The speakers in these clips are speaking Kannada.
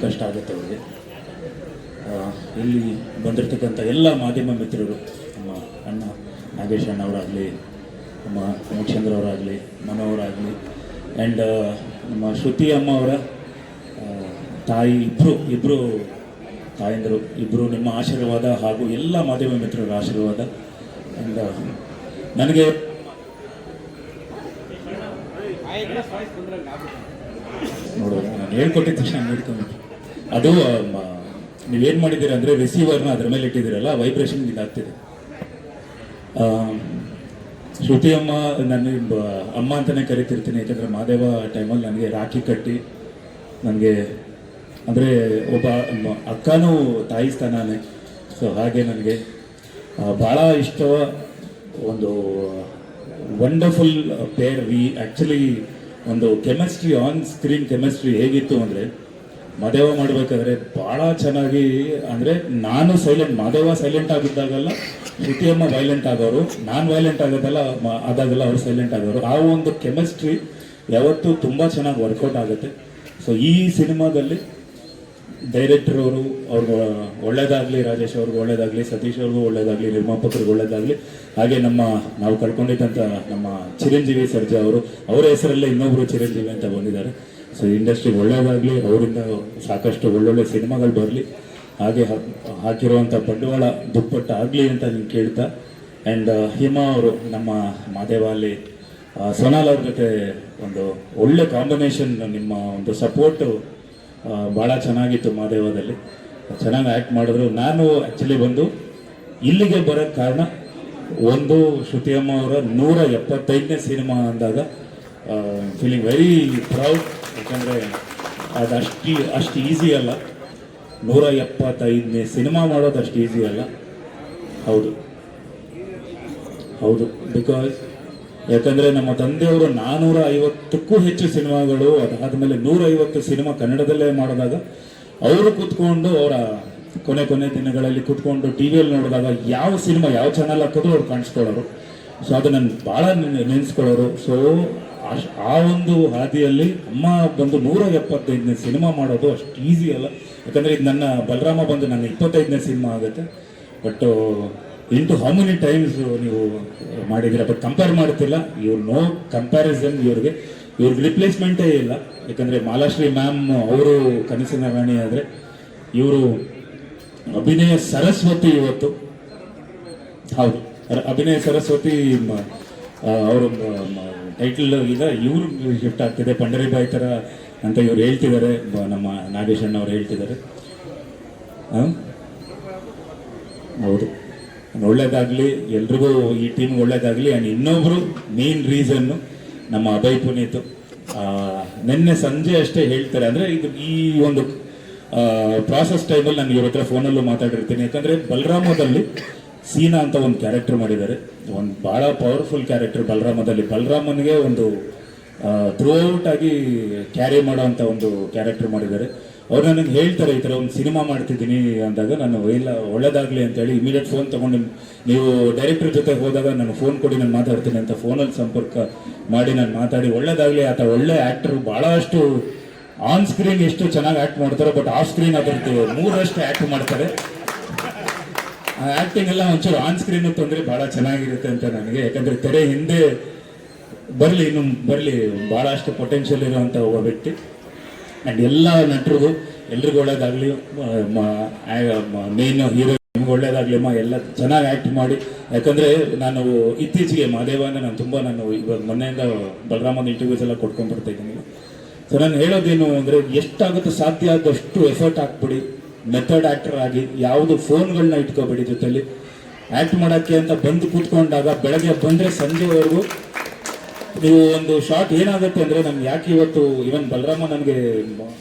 ಕಷ್ಟ ಆಗುತ್ತೆ ಅವ್ರಿಗೆ. ಇಲ್ಲಿ ಬಂದಿರತಕ್ಕಂಥ ಎಲ್ಲ ಮಾಧ್ಯಮ ಮಿತ್ರರು, ನಮ್ಮ ಅಣ್ಣ ನಾಗೇಶ್ ಅಣ್ಣವರಾಗಲಿ, ನಮ್ಮ ಮುಖ್ಯಂದ್ರ ಅವರಾಗಲಿ, ಮನೋವರಾಗಲಿ, ಆ್ಯಂಡ್ ನಮ್ಮ ಶ್ರುತಿ ಅಮ್ಮ ಅವರ ತಾಯಿ, ಇಬ್ಬರು ತಾಯಂದರು, ಇಬ್ಬರು ನಿಮ್ಮ ಆಶೀರ್ವಾದ ಹಾಗೂ ಎಲ್ಲ ಮಾಧ್ಯಮ ಮಿತ್ರರ ಆಶೀರ್ವಾದ. ಆ್ಯಂಡ್ ನನಗೆ ನೋಡೋದು ನಾನು ಹೇಳ್ಕೊಟ್ಟಿದ್ದ ತಕ್ಷಣ ನೋಡ್ಕೊಂಡ್ಬಿಟ್ಟು ಅದು ನೀವೇನು ಮಾಡಿದ್ದೀರಾ ಅಂದರೆ ರಿಸೀವರ್ನ ಅದ್ರ ಮೇಲೆ ಇಟ್ಟಿದ್ದೀರಲ್ಲ, ವೈಬ್ರೇಷನ್ ಇದಾಗ್ತಿದೆ. ಶ್ರುತಿ ಅಮ್ಮ ನನಗೆ ಅಮ್ಮ ಅಂತಲೇ ಕರಿತಿರ್ತೀನಿ, ಯಾಕಂದರೆ ಮಾದೇವ ಟೈಮಲ್ಲಿ ನನಗೆ ರಾಖಿ ಕಟ್ಟಿ ನನಗೆ ಅಂದರೆ ಒಬ್ಬ ಅಕ್ಕನೂ ತಾಯಿ ಸ್ಥಾನನೇ. ಸೊ ಹಾಗೆ ನನಗೆ ಭಾಳ ಇಷ್ಟ. ಒಂದು ವಂಡರ್ಫುಲ್ ಪೇರ್. ಆ್ಯಕ್ಚುಲಿ ಒಂದು ಕೆಮಿಸ್ಟ್ರಿ, ಆನ್ ಸ್ಕ್ರೀನ್ ಕೆಮಿಸ್ಟ್ರಿ ಹೇಗಿತ್ತು ಅಂದರೆ, ಮಾದೇವ ಮಾಡಬೇಕಾದ್ರೆ ಭಾಳ ಚೆನ್ನಾಗಿ, ಅಂದರೆ ನಾನು ಸೈಲೆಂಟ್, ಮಾದೇವ ಸೈಲೆಂಟ್ ಆಗಿದ್ದಾಗಲ್ಲ ಶ್ರುತಿಯಮ್ಮ ವೈಲೆಂಟ್ ಆಗೋರು, ನಾನು ವೈಲೆಂಟ್ ಆಗೋದಲ್ಲ ಆದಾಗಲ್ಲ ಅವ್ರು ಸೈಲೆಂಟ್ ಆಗೋರು. ಆ ಒಂದು ಕೆಮಿಸ್ಟ್ರಿ ಯಾವತ್ತೂ ತುಂಬ ಚೆನ್ನಾಗಿ ವರ್ಕೌಟ್ ಆಗುತ್ತೆ. ಸೊ ಈ ಸಿನಿಮಾದಲ್ಲಿ ಡೈರೆಕ್ಟರ್ ಅವ್ರಿಗೆ ಒಳ್ಳೇದಾಗಲಿ, ರಾಜೇಶ್ ಅವ್ರಿಗೆ ಒಳ್ಳೇದಾಗಲಿ, ಸತೀಶ್ ಅವ್ರಿಗೂ ಒಳ್ಳೇದಾಗಲಿ, ನಿರ್ಮಾಪಕರಿಗೆ ಒಳ್ಳೇದಾಗಲಿ. ಹಾಗೆ ನಾವು ಕಳ್ಕೊಂಡಿದ್ದಂಥ ನಮ್ಮ ಚಿರಂಜೀವಿ ಸರ್ಜಾ ಅವರ ಹೆಸರಲ್ಲೇ ಇನ್ನೊಬ್ಬರು ಚಿರಂಜೀವಿ ಅಂತ ಬಂದಿದ್ದಾರೆ. ಸೊ ಇಂಡಸ್ಟ್ರಿಗೆ ಒಳ್ಳೇದಾಗಲಿ, ಅವರಿಂದ ಸಾಕಷ್ಟು ಒಳ್ಳೊಳ್ಳೆ ಸಿನಿಮಾಗಳು ಬರಲಿ, ಹಾಗೆ ಹಾಕಿರುವಂಥ ಬಂಡವಾಳ ದುಪ್ಪಟ್ಟ ಆಗಲಿ ಅಂತ ನಿಮ್ಗೆ ಕೇಳ್ತಾ. ಆ್ಯಂಡ್ ಹಿಮಾ ಅವರು ನಮ್ಮ ಮಾದೇವಲ್ಲಿ ಸೋನಾಲ್ ಅವ್ರ ಜೊತೆ ಒಂದು ಒಳ್ಳೆ ಕಾಂಬಿನೇಷನ್, ನಿಮ್ಮ ಒಂದು ಸಪೋರ್ಟು ಭಾಳ ಚೆನ್ನಾಗಿತ್ತು. ಮಾದೇವದಲ್ಲಿ ಚೆನ್ನಾಗಿ ಆ್ಯಕ್ಟ್ ಮಾಡಿದ್ರು. ನಾನು ಆ್ಯಕ್ಚುಲಿ ಬಂದು ಇಲ್ಲಿಗೆ ಬರೋಕ್ಕೆ ಕಾರಣ, ಒಂದು ಶ್ರುತಿಯಮ್ಮ ಅವರ 175ನೇ ಸಿನಿಮಾ ಅಂದಾಗ ಫೀಲಿಂಗ್ ವೆರಿ ಪ್ರೌಡ್. ಯಾಕಂದರೆ ಅದು ಅಷ್ಟು ಈಸಿ ಅಲ್ಲ, 175ನೇ ಸಿನಿಮಾ ಮಾಡೋದು ಅಷ್ಟು ಈಸಿ ಅಲ್ಲ. ಹೌದು ಬಿಕಾಸ್ ಯಾಕಂದರೆ ನಮ್ಮ ತಂದೆಯವರು 450ಕ್ಕೂ ಹೆಚ್ಚು ಸಿನಿಮಾಗಳು, ಅದಾದಮೇಲೆ 150 ಸಿನಿಮಾ ಕನ್ನಡದಲ್ಲೇ ಮಾಡಿದಾಗ ಅವರು ಕೂತ್ಕೊಂಡು, ಅವರ ಕೊನೆ ದಿನಗಳಲ್ಲಿ ಕೂತ್ಕೊಂಡು ಟಿ ವಿಯಲ್ಲಿ ನೋಡಿದಾಗ ಯಾವ ಸಿನಿಮಾ ಯಾವ ಚಾನಲ್ ಹಾಕಿದ್ರು ಅವ್ರು ಕಾಣಿಸ್ಕೊಳ್ಳೋರು. ಸೊ ಅದು ನನ್ನ ಭಾಳ ನೆನೆಸ್ಕೊಳ್ಳೋರು. ಸೊ ಆ ಒಂದು ಹಾದಿಯಲ್ಲಿ ಅಮ್ಮ ಬಂದು 175ನೇ ಸಿನಿಮಾ ಮಾಡೋದು ಅಷ್ಟು ಈಸಿ ಅಲ್ಲ. ಯಾಕಂದರೆ ಇದು ನನ್ನ ಬಲರಾಮ ಬಂದು ನನ್ನ 25ನೇ ಸಿನಿಮಾ ಆಗುತ್ತೆ. But into how many times ನೀವು ಮಾಡಿದ್ದೀರಾ, ಬಟ್ ಕಂಪೇರ್ ಮಾಡ್ತಿಲ್ಲ. ಇವ್ರು ನೋ ಕಂಪ್ಯಾರಿಸನ್. ಇವ್ರಿಗೆ ರಿಪ್ಲೇಸ್ಮೆಂಟೇ ಇಲ್ಲ. ಯಾಕಂದರೆ ಮಾಲಾಶ್ರೀ ಮ್ಯಾಮ್ ಅವರು ಕನಸಿನ ರಾಣಿ ಆದರೆ, ಇವರು ಅಭಿನಯ ಸರಸ್ವತಿ. ಇವತ್ತು ಹೌದು, ಅಭಿನಯ ಸರಸ್ವತಿ ಅವರು ಟೈಟಲ್ ಈಗ ಇವರು ಶಿಫ್ಟ್ ಆಗ್ತಿದೆ, ಪಂಡರಿಬಾಯಿ ಥರ ಅಂತ ಇವ್ರು ಹೇಳ್ತಿದ್ದಾರೆ, ನಮ್ಮ ನಾಗೇಶ್ ಅಣ್ಣ ಅವ್ರು ಹೇಳ್ತಿದ್ದಾರೆ. ಹೌದು, ಒಳ್ಳೇದಾಗಲಿ ಎಲ್ರಿಗೂ, ಈ ಟೀಮ್ಗೆ ಒಳ್ಳೇದಾಗಲಿ. ಆ್ಯಂಡ್ ಇನ್ನೊಬ್ಬರು ಮೇನ್ ರೀಸನ್ನು ನಮ್ಮ ಅಭಯ್ ಪುನೀತ್. ನಿನ್ನೆ ಸಂಜೆ ಅಷ್ಟೇ ಹೇಳ್ತಾರೆ, ಅಂದರೆ ಇದು ಈ ಒಂದು ಪ್ರಾಸೆಸ್ ಟೈಮಲ್ಲಿ ನಾನು ಇವ್ರ ಹತ್ರ ಫೋನಲ್ಲೂ ಮಾತಾಡಿರ್ತೀನಿ. ಯಾಕಂದರೆ ಬಲರಾಮದಲ್ಲಿ ಸೀನಾ ಅಂತ ಒಂದು ಕ್ಯಾರೆಕ್ಟರ್ ಮಾಡಿದ್ದಾರೆ, ಒಂದು ಭಾಳ ಪವರ್ಫುಲ್ ಕ್ಯಾರೆಕ್ಟರ್ ಬಲರಾಮದಲ್ಲಿ. ಬಲರಾಮನಿಗೆ ಒಂದು ಥ್ರೂಔಟ್ ಆಗಿ ಕ್ಯಾರಿ ಮಾಡೋ ಅಂಥ ಒಂದು ಕ್ಯಾರೆಕ್ಟರ್ ಮಾಡಿದ್ದಾರೆ. ಅವ್ರು ನನಗೆ ಹೇಳ್ತಾರೆ, ಈ ಥರ ಒಂದು ಸಿನಿಮಾ ಮಾಡ್ತಿದ್ದೀನಿ ಅಂದಾಗ, ನಾನು ಇಲ್ಲ ಒಳ್ಳೇದಾಗಲಿ ಅಂತೇಳಿ ಇಮಿಡಿಯೇಟ್ ಫೋನ್ ತೊಗೊಂಡು, ನೀವು ಡೈರೆಕ್ಟರ್ ಜೊತೆ ಹೋದಾಗ ನಾನು ಫೋನ್ ಕೊಡಿ, ನಾನು ಮಾತಾಡ್ತೀನಿ ಅಂತ ಫೋನಲ್ಲಿ ಸಂಪರ್ಕ ಮಾಡಿ ನಾನು ಮಾತಾಡಿ, ಒಳ್ಳೇದಾಗಲಿ, ಆತ ಒಳ್ಳೆ ಆ್ಯಕ್ಟರು, ಭಾಳಷ್ಟು ಆನ್ ಸ್ಕ್ರೀನ್ ಎಷ್ಟು ಚೆನ್ನಾಗಿ ಆ್ಯಕ್ಟ್ ಮಾಡ್ತಾರೆ, ಬಟ್ ಆಫ್ ಸ್ಕ್ರೀನ್ ಅದ್ರದ್ದು 3ರಷ್ಟು ಆ್ಯಕ್ಟ್ ಮಾಡ್ತಾರೆ. ಆ ಆ್ಯಕ್ಟಿಂಗ್ ಎಲ್ಲ ಒಂಚೂರು ಆನ್ ಸ್ಕ್ರೀನು ತೊಂದರೆ ಭಾಳ ಚೆನ್ನಾಗಿರುತ್ತೆ ಅಂತ ನನಗೆ. ಯಾಕಂದರೆ ತೆರೆ ಹಿಂದೆ ಬರಲಿ ಭಾಳಷ್ಟು ಪೊಟೆನ್ಷಿಯಲ್ ಇರುವಂಥ ಒಬ್ಬ ವ್ಯಕ್ತಿ. ಆ್ಯಂಡ್ ಎಲ್ಲ ನಟರಿಗೂ ಎಲ್ರಿಗೂ ಒಳ್ಳೇದಾಗಲಿ. ಮೇನ್ ಹೀರೋ ನಿಮ್ಗೆ ಒಳ್ಳೇದಾಗಲಿಮ್ಮ, ಎಲ್ಲ ಚೆನ್ನಾಗಿ ಆ್ಯಕ್ಟ್ ಮಾಡಿ. ಯಾಕಂದರೆ ನಾನು ಇತ್ತೀಚೆಗೆ ಮಾದೇವನ ನಾನು ಇವಾಗ ಮೊನ್ನೆಯಿಂದ ಬಲರಾಮನ ಇಂಟರ್ವ್ಯೂಸ್ ಎಲ್ಲ ಕೊಟ್ಕೊಂಡ್ಬರ್ತಾ ಇದ್ದೀನಿ. ಸೊ ನಾನು ಹೇಳೋದೇನು ಅಂದರೆ, ಎಷ್ಟಾಗುತ್ತೋ ಸಾಧ್ಯ ಆದಷ್ಟು ಎಫರ್ಟ್ ಹಾಕ್ಬಿಡಿ. ಮೆಥಡ್ ಆ್ಯಕ್ಟರ್ ಆಗಿ, ಯಾವುದು ಫೋನ್ಗಳನ್ನ ಇಟ್ಕೋಬೇಡಿ ಜೊತೆಲಿ. ಆ್ಯಕ್ಟ್ ಮಾಡೋಕ್ಕೆ ಅಂತ ಬಂದು ಕೂತ್ಕೊಂಡಾಗ ಬೆಳಗ್ಗೆ ಬಂದರೆ ಸಂಜೆವರೆಗೂ ನೀವು ಒಂದು ಶಾರ್ಟ್ ಏನಾಗುತ್ತೆ ಅಂದರೆ, ನಮ್ಗೆ ಯಾಕೆ ಇವತ್ತು ಇವನ್ ಬಲರಾಮ ನನಗೆ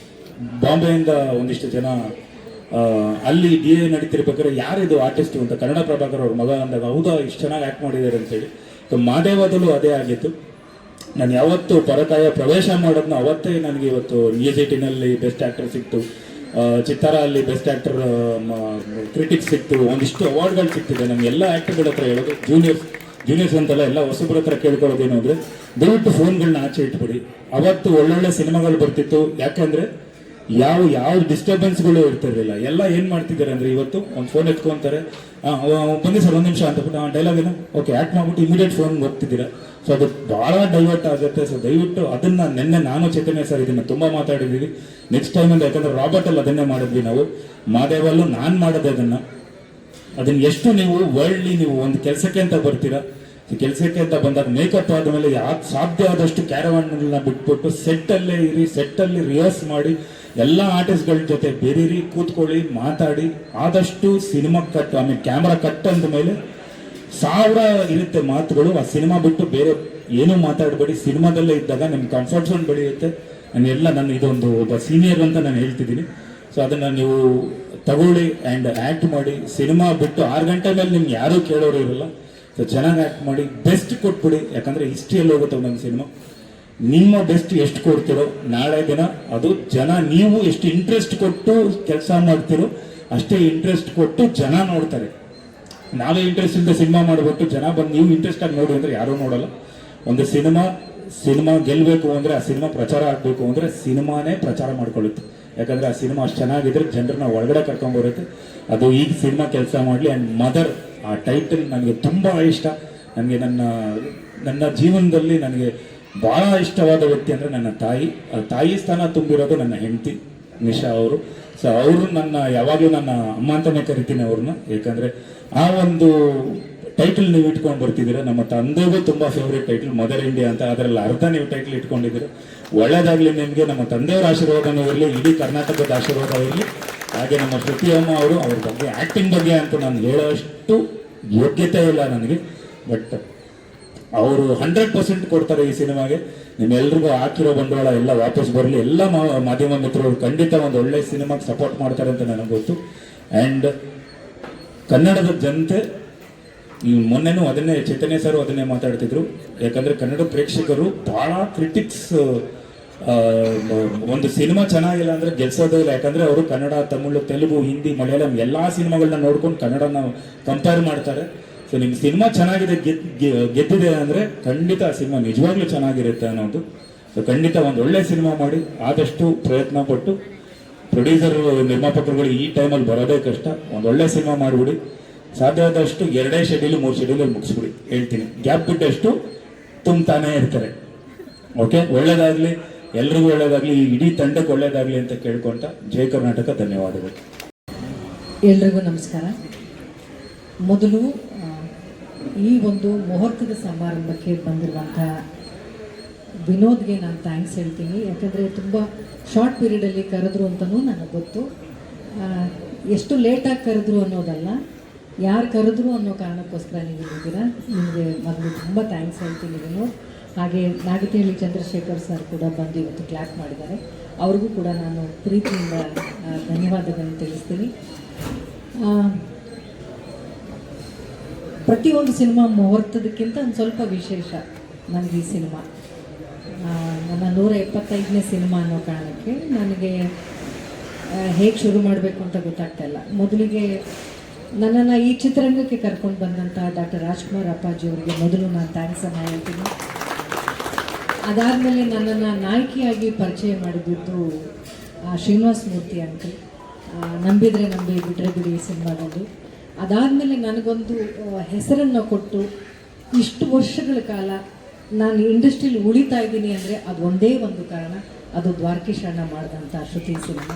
ಬಾಂಬೆಯಿಂದ ಒಂದಿಷ್ಟು ಜನ ಅಲ್ಲಿ DA ನಡೀತಿರ್ಬೇಕಾದ್ರೆ, ಯಾರಿದು ಆರ್ಟಿಸ್ಟು ಅಂತ ಕನ್ನಡ ಪ್ರಭಾಕರ್ ಅವ್ರ ಮಗ ಅಂದಾಗ, ಹೌದಾ ಇಷ್ಟು ಚೆನ್ನಾಗಿ ಆ್ಯಕ್ಟ್ ಮಾಡಿದ್ದಾರೆ ಅಂತೇಳಿ. ಸೊ ಮಾದೇವದಲ್ಲೂ ಅದೇ ಆಗಿತ್ತು. ನಾನು ಯಾವತ್ತು ಪರಕಾಯ ಪ್ರವೇಶ ಮಾಡೋದನ್ನ ಅವತ್ತೇ ನನಗೆ ಇವತ್ತು EJT-ನಲ್ಲಿ ಬೆಸ್ಟ್ ಆ್ಯಕ್ಟರ್ ಸಿಕ್ತು, ಚಿತ್ತಾರ ಅಲ್ಲಿ ಬೆಸ್ಟ್ ಆ್ಯಕ್ಟರ್ ಕ್ರಿಟಿಕ್ಸ್ ಸಿಕ್ತು, ಒಂದಿಷ್ಟು ಅವಾರ್ಡ್ಗಳು ಸಿಗ್ತಿದೆ. ನನಗೆ ಎಲ್ಲ ಆ್ಯಕ್ಟರ್ಗಳ ಹತ್ರ ಹೇಳೋದು, ಜೂನಿಯರ್ಸ್ ಅಂತಲ್ಲ, ಎಲ್ಲ ಹೊಸಬ್ರ ಹತ್ರ ಕೇಳ್ಕೊಳ್ಳೋದೇನು ಅಂದರೆ, ದಯವಿಟ್ಟು ಫೋನ್ಗಳನ್ನ ಆಚೆ ಇಟ್ಬಿಡಿ. ಅವತ್ತು ಒಳ್ಳೊಳ್ಳೆ ಸಿನಿಮಾಗಳು ಬರ್ತಿತ್ತು. ಯಾಕಂದರೆ ಯಾವ ಡಿಸ್ಟರ್ಬೆನ್ಸ್ಗಳು ಇರ್ತಿರ್ಲಿಲ್ಲ. ಎಲ್ಲ ಏನು ಮಾಡ್ತಿದ್ದಾರೆ ಅಂದರೆ ಇವತ್ತು ಒಂದು ಫೋನ್ ಎತ್ಕೊಂತಾರೆ, ಬನ್ನಿ ಸರ್ ಒಂದು ನಿಮಿಷ ಅಂತಬಿಟ್ಟು ಡೈಲಾಗ್ ಏನು ಓಕೆ ಆ್ಯಕ್ಟ್ ಮಾಡ್ಬಿಟ್ಟು ಇಮಿಡಿಯೇಟ್ ಫೋನ್ ಹೋಗ್ತಿದ್ದೀರಾ. ಸೊ ಅದು ಭಾಳ ಡೈವರ್ಟ್ ಆಗುತ್ತೆ. ಸೊ ದಯವಿಟ್ಟು ಅದನ್ನು ನಿನ್ನೆ ನಾನು ಚೈತನ್ಯ ಸರ್ ಇದನ್ನು ತುಂಬ ಮಾತಾಡಿದ್ದೀವಿ. ನೆಕ್ಸ್ಟ್ ಟೈಮ್ ಅಂತ, ಯಾಕಂದರೆ ರಾಬರ್ಟಲ್ಲಿ ಅದನ್ನೇ ಮಾಡಿದ್ವಿ ನಾವು, ಮಾದೇವಲ್ಲೂ ನಾನು ಮಾಡೋದು ಅದನ್ನು ಎಷ್ಟು ನೀವು ವರ್ಲ್ಡ್ಲಿ ನೀವು ಒಂದು ಕೆಲಸಕ್ಕೆ ಅಂತ ಬರ್ತೀರಾ, ಕೆಲಸಕ್ಕೆ ಅಂತ ಬಂದಾಗ ಮೇಕಪ್ ಆದಮೇಲೆ ಸಾಧ್ಯ ಆದಷ್ಟು ಕ್ಯಾರವಾನ್ನ ಬಿಟ್ಬಿಟ್ಟು ಸೆಟ್ಟಲ್ಲೇ ಇರಿ, ಸೆಟ್ಟಲ್ಲಿ ರಿಹರ್ಸ್ ಮಾಡಿ ಎಲ್ಲ ಆರ್ಟಿಸ್ಟ್ಗಳ ಜೊತೆ ಬೆರೀರಿ, ಕೂತ್ಕೊಳ್ಳಿ, ಮಾತಾಡಿ. ಆದಷ್ಟು ಸಿನಿಮಾ ಕಟ್ ಆಮೇಲೆ ಕ್ಯಾಮ್ರಾ ಕಟ್ ಅಂದ ಮೇಲೆ 1000 ಇರುತ್ತೆ ಮಾತುಗಳು. ಆ ಸಿನಿಮಾ ಬಿಟ್ಟು ಬೇರೆ ಏನೂ ಮಾತಾಡಬೇಡಿ. ಸಿನಿಮಾದಲ್ಲೇ ಇದ್ದಾಗ ನಿಮ್ಮ ಕಂಫರ್ಟ್ ಝೋನ್ ಬೆಳೆಯುತ್ತೆ. ನಾನು ಇದೊಂದು ಒಬ್ಬ ಸೀನಿಯರ್ ಅಂತ ನಾನು ಹೇಳ್ತಿದ್ದೀನಿ. ಸೊ ಅದನ್ನು ನೀವು ತಗೊಳ್ಳಿ ಆ್ಯಂಡ್ ಆ್ಯಕ್ಟ್ ಮಾಡಿ. ಸಿನಿಮಾ ಬಿಟ್ಟು 6 ಗಂಟೆ ಮೇಲೆ ನಿಮ್ಗೆ ಯಾರೂ ಕೇಳೋರು ಇರಲ್ಲ. ಸೊ ಚೆನ್ನಾಗಿ ಆ್ಯಕ್ಟ್ ಮಾಡಿ, ಬೆಸ್ಟ್ ಕೊಟ್ಬಿಡಿ. ಯಾಕಂದರೆ ಹಿಸ್ಟ್ರಿಯಲ್ಲಿ ಹೋಗುತ್ತೆ ಒಂದೊಂದು ಸಿನಿಮಾ. ನಿಮ್ಮ ಬೆಸ್ಟ್ ಎಷ್ಟು ಕೊಡ್ತೀರೋ ನಾಳೆ ದಿನ ಅದು ನೀವು ಎಷ್ಟು ಇಂಟ್ರೆಸ್ಟ್ ಕೊಟ್ಟು ಕೆಲಸ ಮಾಡ್ತೀರೋ ಅಷ್ಟೇ ಇಂಟ್ರೆಸ್ಟ್ ಕೊಟ್ಟು ಜನ ನೋಡ್ತಾರೆ. ನಾವೇ ಇಂಟ್ರೆಸ್ಟ್ ಇಲ್ಲದೆ ಸಿನಿಮಾ ಮಾಡಿಬಿಟ್ಟು ಜನ ಬಂದು ನೀವು ಇಂಟ್ರೆಸ್ಟ್ ಆಗಿ ನೋಡಿ ಅಂದರೆ ಯಾರೂ ನೋಡಲ್ಲ. ಒಂದು ಸಿನಿಮಾ ಗೆಲ್ಲಬೇಕು ಅಂದರೆ, ಆ ಸಿನಿಮಾ ಪ್ರಚಾರ ಆಗಬೇಕು ಅಂದರೆ ಸಿನಿಮಾನೇ ಪ್ರಚಾರ ಮಾಡ್ಕೊಳ್ಳುತ್ತೆ. ಯಾಕಂದರೆ ಆ ಸಿನಿಮಾ ಅಷ್ಟು ಚೆನ್ನಾಗಿದ್ರೆ ಜನರನ್ನ ಒಳಗಡೆ ಕರ್ಕೊಂಡ್ಬರುತ್ತೆ. ಅದು ಈಗ ಸಿನಿಮಾ ಕೆಲಸ ಮಾಡಲಿ. ಆ್ಯಂಡ್ ಮದರ್ ಆ ಟೈಟಲ್ ನನಗೆ ತುಂಬ ಇಷ್ಟ. ನನಗೆ ನನ್ನ ಜೀವನದಲ್ಲಿ ನನಗೆ ಭಾಳ ಇಷ್ಟವಾದ ವ್ಯಕ್ತಿ ಅಂದರೆ ನನ್ನ ತಾಯಿ. ಆ ತಾಯಿ ಸ್ಥಾನ ತುಂಬಿರೋದು ನನ್ನ ಹೆಂಡತಿ ನಿಶಾ ಅವರು. ಸೊ ಅವರು ಯಾವಾಗಲೂ ನನ್ನ ಅಮ್ಮ ಅಂತಲೇ ಕರಿತೀನಿ ಅವ್ರನ್ನ. ಯಾಕಂದರೆ ಆ ಒಂದು ಟೈಟಲ್ ನೀವು ಇಟ್ಕೊಂಡು ಬರ್ತಿದ್ದೀರ. ನಮ್ಮ ತಂದೆಗೂ ತುಂಬ ಫೇವ್ರೇಟ್ ಟೈಟಲ್ ಮದರ್ ಇಂಡಿಯಾ ಅಂತ. ಅದರಲ್ಲಿ ಅರ್ಧ ನೀವು ಟೈಟಲ್ ಇಟ್ಕೊಂಡಿದ್ದೀರ. ಒಳ್ಳೇದಾಗಲಿ ನಿಮಗೆ. ನಮ್ಮ ತಂದೆಯವರ ಆಶೀರ್ವಾದನೂ ಇರಲಿ, ಇಡೀ ಕರ್ನಾಟಕದ ಆಶೀರ್ವಾದ ಇರಲಿ. ಹಾಗೆ ನಮ್ಮ ಶ್ರುತಿ ಅಮ್ಮ ಅವ್ರ ಬಗ್ಗೆ ಆ್ಯಕ್ಟಿಂಗ್ ಬಗ್ಗೆ ಅಂತ ನಾನು ಹೇಳೋಷ್ಟು ಯೋಗ್ಯತೆ ಇಲ್ಲ ನನಗೆ. ಬಟ್ ಅವರು 100% ಕೊಡ್ತಾರೆ ಈ ಸಿನಿಮಾಗೆ. ನಿಮ್ಮೆಲ್ರಿಗೂ ಹಾಕಿರೋ ಬಂಡವಾಳ ಎಲ್ಲ ವಾಪಸ್ ಬರಲಿ. ಎಲ್ಲ ಮಾಧ್ಯಮ ಮಿತ್ರರು ಖಂಡಿತ ಒಂದು ಒಳ್ಳೆ ಸಿನಿಮಾಗೆ ಸಪೋರ್ಟ್ ಮಾಡ್ತಾರೆ ಅಂತ ನನಗೆ ಗೊತ್ತು. ಆ್ಯಂಡ್ ಕನ್ನಡದ ಜನತೆ ಮೊನ್ನೆನೂ ಅದನ್ನೇ ಚೈತನ್ಯ ಸರ್ ಅದನ್ನೇ ಮಾತಾಡ್ತಿದ್ರು. ಯಾಕಂದರೆ ಕನ್ನಡ ಪ್ರೇಕ್ಷಕರು ಭಾಳ ಕ್ರಿಟಿಕ್ಸ್, ಒಂದು ಸಿನಿಮಾ ಚೆನ್ನಾಗಿಲ್ಲ ಅಂದರೆ ಗೆಲ್ಸೋದೇ ಇಲ್ಲ. ಯಾಕಂದರೆ ಅವರು ಕನ್ನಡ, ತಮಿಳು, ತೆಲುಗು, ಹಿಂದಿ, ಮಲಯಾಳಂ ಎಲ್ಲ ಸಿನಿಮಾಗಳನ್ನ ನೋಡ್ಕೊಂಡು ಕನ್ನಡನ ಕಂಪೇರ್ ಮಾಡ್ತಾರೆ. ಸೊ ನಿಮ್ಮ ಸಿನಿಮಾ ಚೆನ್ನಾಗಿದೆ, ಗೆದ್ದಿದೆ ಅಂದರೆ ಖಂಡಿತ ಆ ಸಿನಿಮಾ ನಿಜವಾಗ್ಲೂ ಚೆನ್ನಾಗಿರುತ್ತೆ ಅನ್ನೋದು. ಸೊ ಖಂಡಿತ ಒಂದು ಒಳ್ಳೆ ಸಿನಿಮಾ ಮಾಡಿ, ಆದಷ್ಟು ಪ್ರಯತ್ನ ಪಟ್ಟು. ಪ್ರೊಡ್ಯೂಸರ್ ನಿರ್ಮಾಪಕರುಗಳು ಈ ಟೈಮಲ್ಲಿ ಬರೋದೇ ಕಷ್ಟ. ಒಂದು ಒಳ್ಳೆ ಸಿನಿಮಾ ಮಾಡಿಬಿಡಿ. ಸಾಧ್ಯ ಆದಷ್ಟು 2 ಶೆಡ್ಯೂಲ್ 3 ಶೆಡ್ಯೂಲಲ್ಲಿ ಮುಗಿಸ್ಬಿಡಿ. ಹೇಳ್ತೀನಿ, ಗ್ಯಾಪ್ ಬಿಟ್ಟಷ್ಟು ತುಂಬ್ತಾನೇ ಇರ್ತಾರೆ. ಓಕೆ, ಒಳ್ಳೇದಾಗಲಿ, ಎಲ್ರಿಗೂ ಒಳ್ಳೇದಾಗಲಿ, ಇಡೀ ತಂಡಕ್ಕೆ ಒಳ್ಳೇದಾಗಲಿ ಅಂತ ಕೇಳ್ಕೊಂತ ಜೈ ಕರ್ನಾಟಕ. ಧನ್ಯವಾದಗಳು. ಎಲ್ರಿಗೂ ನಮಸ್ಕಾರ. ಮೊದಲು ಈ ಒಂದು ಮುಹೂರ್ತದ ಸಮಾರಂಭಕ್ಕೆ ಬಂದಿರುವಂಥ ವಿನೋದ್ಗೆ ನಾನು ಥ್ಯಾಂಕ್ಸ್ ಹೇಳ್ತೀನಿ. ಯಾಕಂದರೆ ತುಂಬ ಶಾರ್ಟ್ ಪೀರಿಯಡಲ್ಲಿ ಕರೆದ್ರು ಅಂತಲೂ ನನಗೆ ಗೊತ್ತು. ಎಷ್ಟು ಲೇಟಾಗಿ ಕರೆದ್ರು ಅನ್ನೋದಲ್ಲ, ಯಾರು ಕರೆದ್ರು ಅನ್ನೋ ಕಾರಣಕ್ಕೋಸ್ಕರ ನೀವು ಇಲ್ಲಿದ್ದೀರಾ. ನಿಮಗೆ ಮೊದಲು ತುಂಬ ಥ್ಯಾಂಕ್ಸ್ ಹೇಳ್ತೀನಿ ವಿನೋದ್. ಹಾಗೆ ನಾಗತಿಹಳ್ಳಿ ಚಂದ್ರಶೇಖರ್ ಸರ್ ಕೂಡ ಬಂದು ಇವತ್ತು ಕ್ಲಾಪ್ ಮಾಡಿದ್ದಾರೆ. ಅವ್ರಿಗೂ ಕೂಡ ನಾನು ಪ್ರೀತಿಯಿಂದ ಧನ್ಯವಾದಗಳನ್ನು ತಿಳಿಸ್ತೀನಿ. ಪ್ರತಿಯೊಂದು ಸಿನಿಮಾ ಮುಹೂರ್ತದಕ್ಕಿಂತ ಒಂದು ಸ್ವಲ್ಪ ವಿಶೇಷ ನನಗೆ ಈ ಸಿನಿಮಾ. ನನ್ನ 175ನೇ ಸಿನಿಮಾ ಅನ್ನೋ ಕಾರಣಕ್ಕೆ ನನಗೆ ಹೇಗೆ ಶುರು ಮಾಡಬೇಕು ಅಂತ ಗೊತ್ತಾಗ್ತಾ ಇಲ್ಲ. ಮೊದಲಿಗೆ ನನ್ನನ್ನು ಈ ಚಿತ್ರರಂಗಕ್ಕೆ ಕರ್ಕೊಂಡು ಬಂದಂಥ ಡಾಕ್ಟರ್ ರಾಜ್ಕುಮಾರ್ ಅಪ್ಪಾಜಿ ಅವರಿಗೆ ಮೊದಲು ನಾನು ಥ್ಯಾಂಕ್ಸನ್ನು ಹೇಳ್ತೀನಿ. ಅದಾದಮೇಲೆ ನನ್ನನ್ನು ನಾಯಕಿಯಾಗಿ ಪರಿಚಯ ಮಾಡಿದ್ದು ಶ್ರೀನಿವಾಸ್ ಮೂರ್ತಿ ಅಂಕಲ್, ನಂಬಿದರೆ ನಂಬಿ ಬಿಟ್ಟರೆ ಬಿಡಿ ಈ ಸಿನಿಮಾದಲ್ಲಿ. ಅದಾದಮೇಲೆ ನನಗೊಂದು ಹೆಸರನ್ನು ಕೊಟ್ಟು ಇಷ್ಟು ವರ್ಷಗಳ ಕಾಲ ನಾನು ಇಂಡಸ್ಟ್ರಿಯಲ್ಲಿ ಉಳಿತಾ ಇದ್ದೀನಿ ಅಂದರೆ ಅದು ಒಂದೇ ಒಂದು ಕಾರಣ, ಅದು ದ್ವಾರಕೀಶ್ ಅಣ್ಣ ಮಾಡಿದಂಥ ಶ್ರುತಿ ಸಿನಿಮಾ.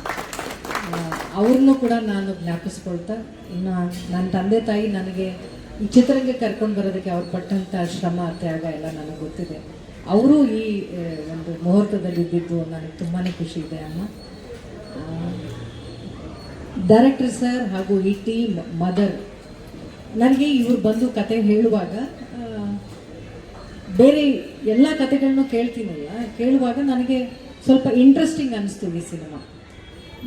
ಅವ್ರನ್ನೂ ಕೂಡ ನಾನು ಜ್ಞಾಪಿಸ್ಕೊಳ್ತಾ, ಇನ್ನು ನನ್ನ ತಂದೆ ತಾಯಿ ನನಗೆ ಈ ಚಿತ್ರರಂಗಕ್ಕೆ ಕರ್ಕೊಂಡು ಬರೋದಕ್ಕೆ ಅವ್ರು ಪಟ್ಟಂಥ ಶ್ರಮ ತ್ಯಾಗ ಎಲ್ಲ ನನಗೆ ಗೊತ್ತಿದೆ. ಅವರು ಈ ಒಂದು ಮುಹೂರ್ತದಲ್ಲಿ ಇದ್ದಿದ್ದು ನನಗೆ ತುಂಬಾ ಖುಷಿ ಇದೆ ಅಮ್ಮ. ಡೈರೆಕ್ಟರ್ ಸರ್ ಹಾಗೂ ಈ ಟೀಮ್ ಮದರ್, ನನಗೆ ಇವರು ಬಂದು ಕತೆ ಹೇಳುವಾಗ ಬೇರೆ ಎಲ್ಲ ಕತೆಗಳನ್ನೂ ಕೇಳುವಾಗ ನನಗೆ ಸ್ವಲ್ಪ ಇಂಟ್ರೆಸ್ಟಿಂಗ್ ಅನ್ನಿಸ್ತು ಈ ಸಿನಿಮಾ.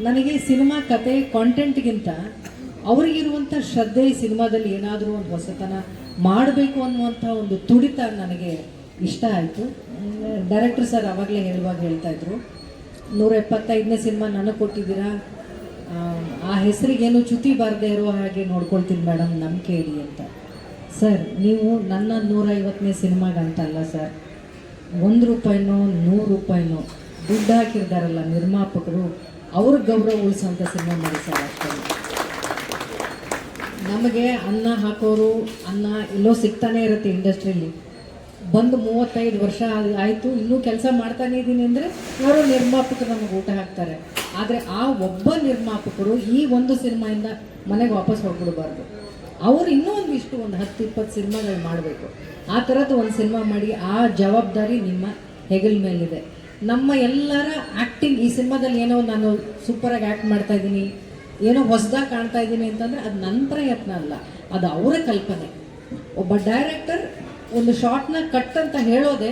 ನನಗೆ ಸಿನಿಮಾ ಕತೆ ಕಾಂಟೆಂಟ್ಗಿಂತ ಅವರಿಗಿರುವಂಥ ಶ್ರದ್ಧೆ, ಸಿನಿಮಾದಲ್ಲಿ ಏನಾದರೂ ಒಂದು ಹೊಸತನ ಮಾಡಬೇಕು ಅನ್ನುವಂಥ ಒಂದು ತುಡಿತ ನನಗೆ ಇಷ್ಟ ಆಯಿತು. ಡೈರೆಕ್ಟರ್ ಸರ್ ಆವಾಗಲೇ ಹೇಳ್ತಾಯಿದ್ರು, 175ನೇ ಸಿನಿಮಾ ನನಗೆ ಕೊಟ್ಟಿದ್ದೀರಾ, ಆ ಹೆಸರಿಗೇನು ಚ್ಯುತಿ ಬಾರದೇ ಇರೋ ಹಾಗೆ ನೋಡ್ಕೊಳ್ತೀನಿ ಮೇಡಮ್, ನಂಬಿಕೆ ಇಡಿ ಅಂತ. ಸರ್, ನೀವು ನನ್ನ 150ನೇ ಸಿನಿಮಾಗಂತಲ್ಲ ಸರ್, 1 ರೂಪಾಯಿನೋ 100 ರೂಪಾಯಿನೋ ದುಡ್ಡು ಹಾಕಿರ್ತಾರಲ್ಲ ನಿರ್ಮಾಪಕರು, ಅವ್ರ ಗೌರವ ಉಳಿಸೋಂಥ ಸಿನಿಮಾ ಮಾಡಿ ಸರ್ ಅಷ್ಟೇ. ನಮಗೆ ಅನ್ನ ಹಾಕೋರು ಅನ್ನ ಎಲ್ಲೋ ಸಿಗ್ತಾನೆ ಇರುತ್ತೆ ಇಂಡಸ್ಟ್ರಿಯಲ್ಲಿ. ಬಂದು 35 ವರ್ಷ ಆಯಿತು, ಇನ್ನೂ ಕೆಲಸ ಮಾಡ್ತಾನೆ ಇದ್ದೀನಿ ಅಂದರೆ ಯಾರೋ ನಿರ್ಮಾಪಕರು ನಮಗೆ ಊಟ ಹಾಕ್ತಾರೆ. ಆದರೆ ಆ ಒಬ್ಬ ನಿರ್ಮಾಪಕರು ಈ ಒಂದು ಸಿನಿಮಾಯಿಂದ ಮನೆಗೆ ವಾಪಸ್ ಹೋಗ್ಬಿಡಬಾರ್ದು. ಅವರು ಇನ್ನೂ ಒಂದಿಷ್ಟು ಒಂದು 10-20 ಸಿನಿಮಾಗಳು ಮಾಡಬೇಕು. ಆ ಥರದ್ದು ಒಂದು ಸಿನಿಮಾ ಮಾಡಿ, ಆ ಜವಾಬ್ದಾರಿ ನಿಮ್ಮ ಹೆಗಲ ಮೇಲಿದೆ. ನಮ್ಮ ಎಲ್ಲರ ಆ್ಯಕ್ಟಿಂಗ್ ಈ ಸಿನಿಮಾದಲ್ಲಿ ಏನೋ ನಾನು ಸೂಪರಾಗಿ ಆ್ಯಕ್ಟ್ ಮಾಡ್ತಾ ಇದ್ದೀನಿ, ಏನೋ ಹೊಸದಾಗಿ ಕಾಣ್ತಾ ಇದ್ದೀನಿ ಅಂತಂದರೆ ಅದು ನನ್ನ ಪ್ರಯತ್ನ ಅಲ್ಲ, ಅದು ಅವರ ಕಲ್ಪನೆ. ಒಬ್ಬ ಡೈರೆಕ್ಟರ್ ಒಂದು ಶಾರ್ಟ್ನ ಕಟ್ ಅಂತ ಹೇಳೋದೆ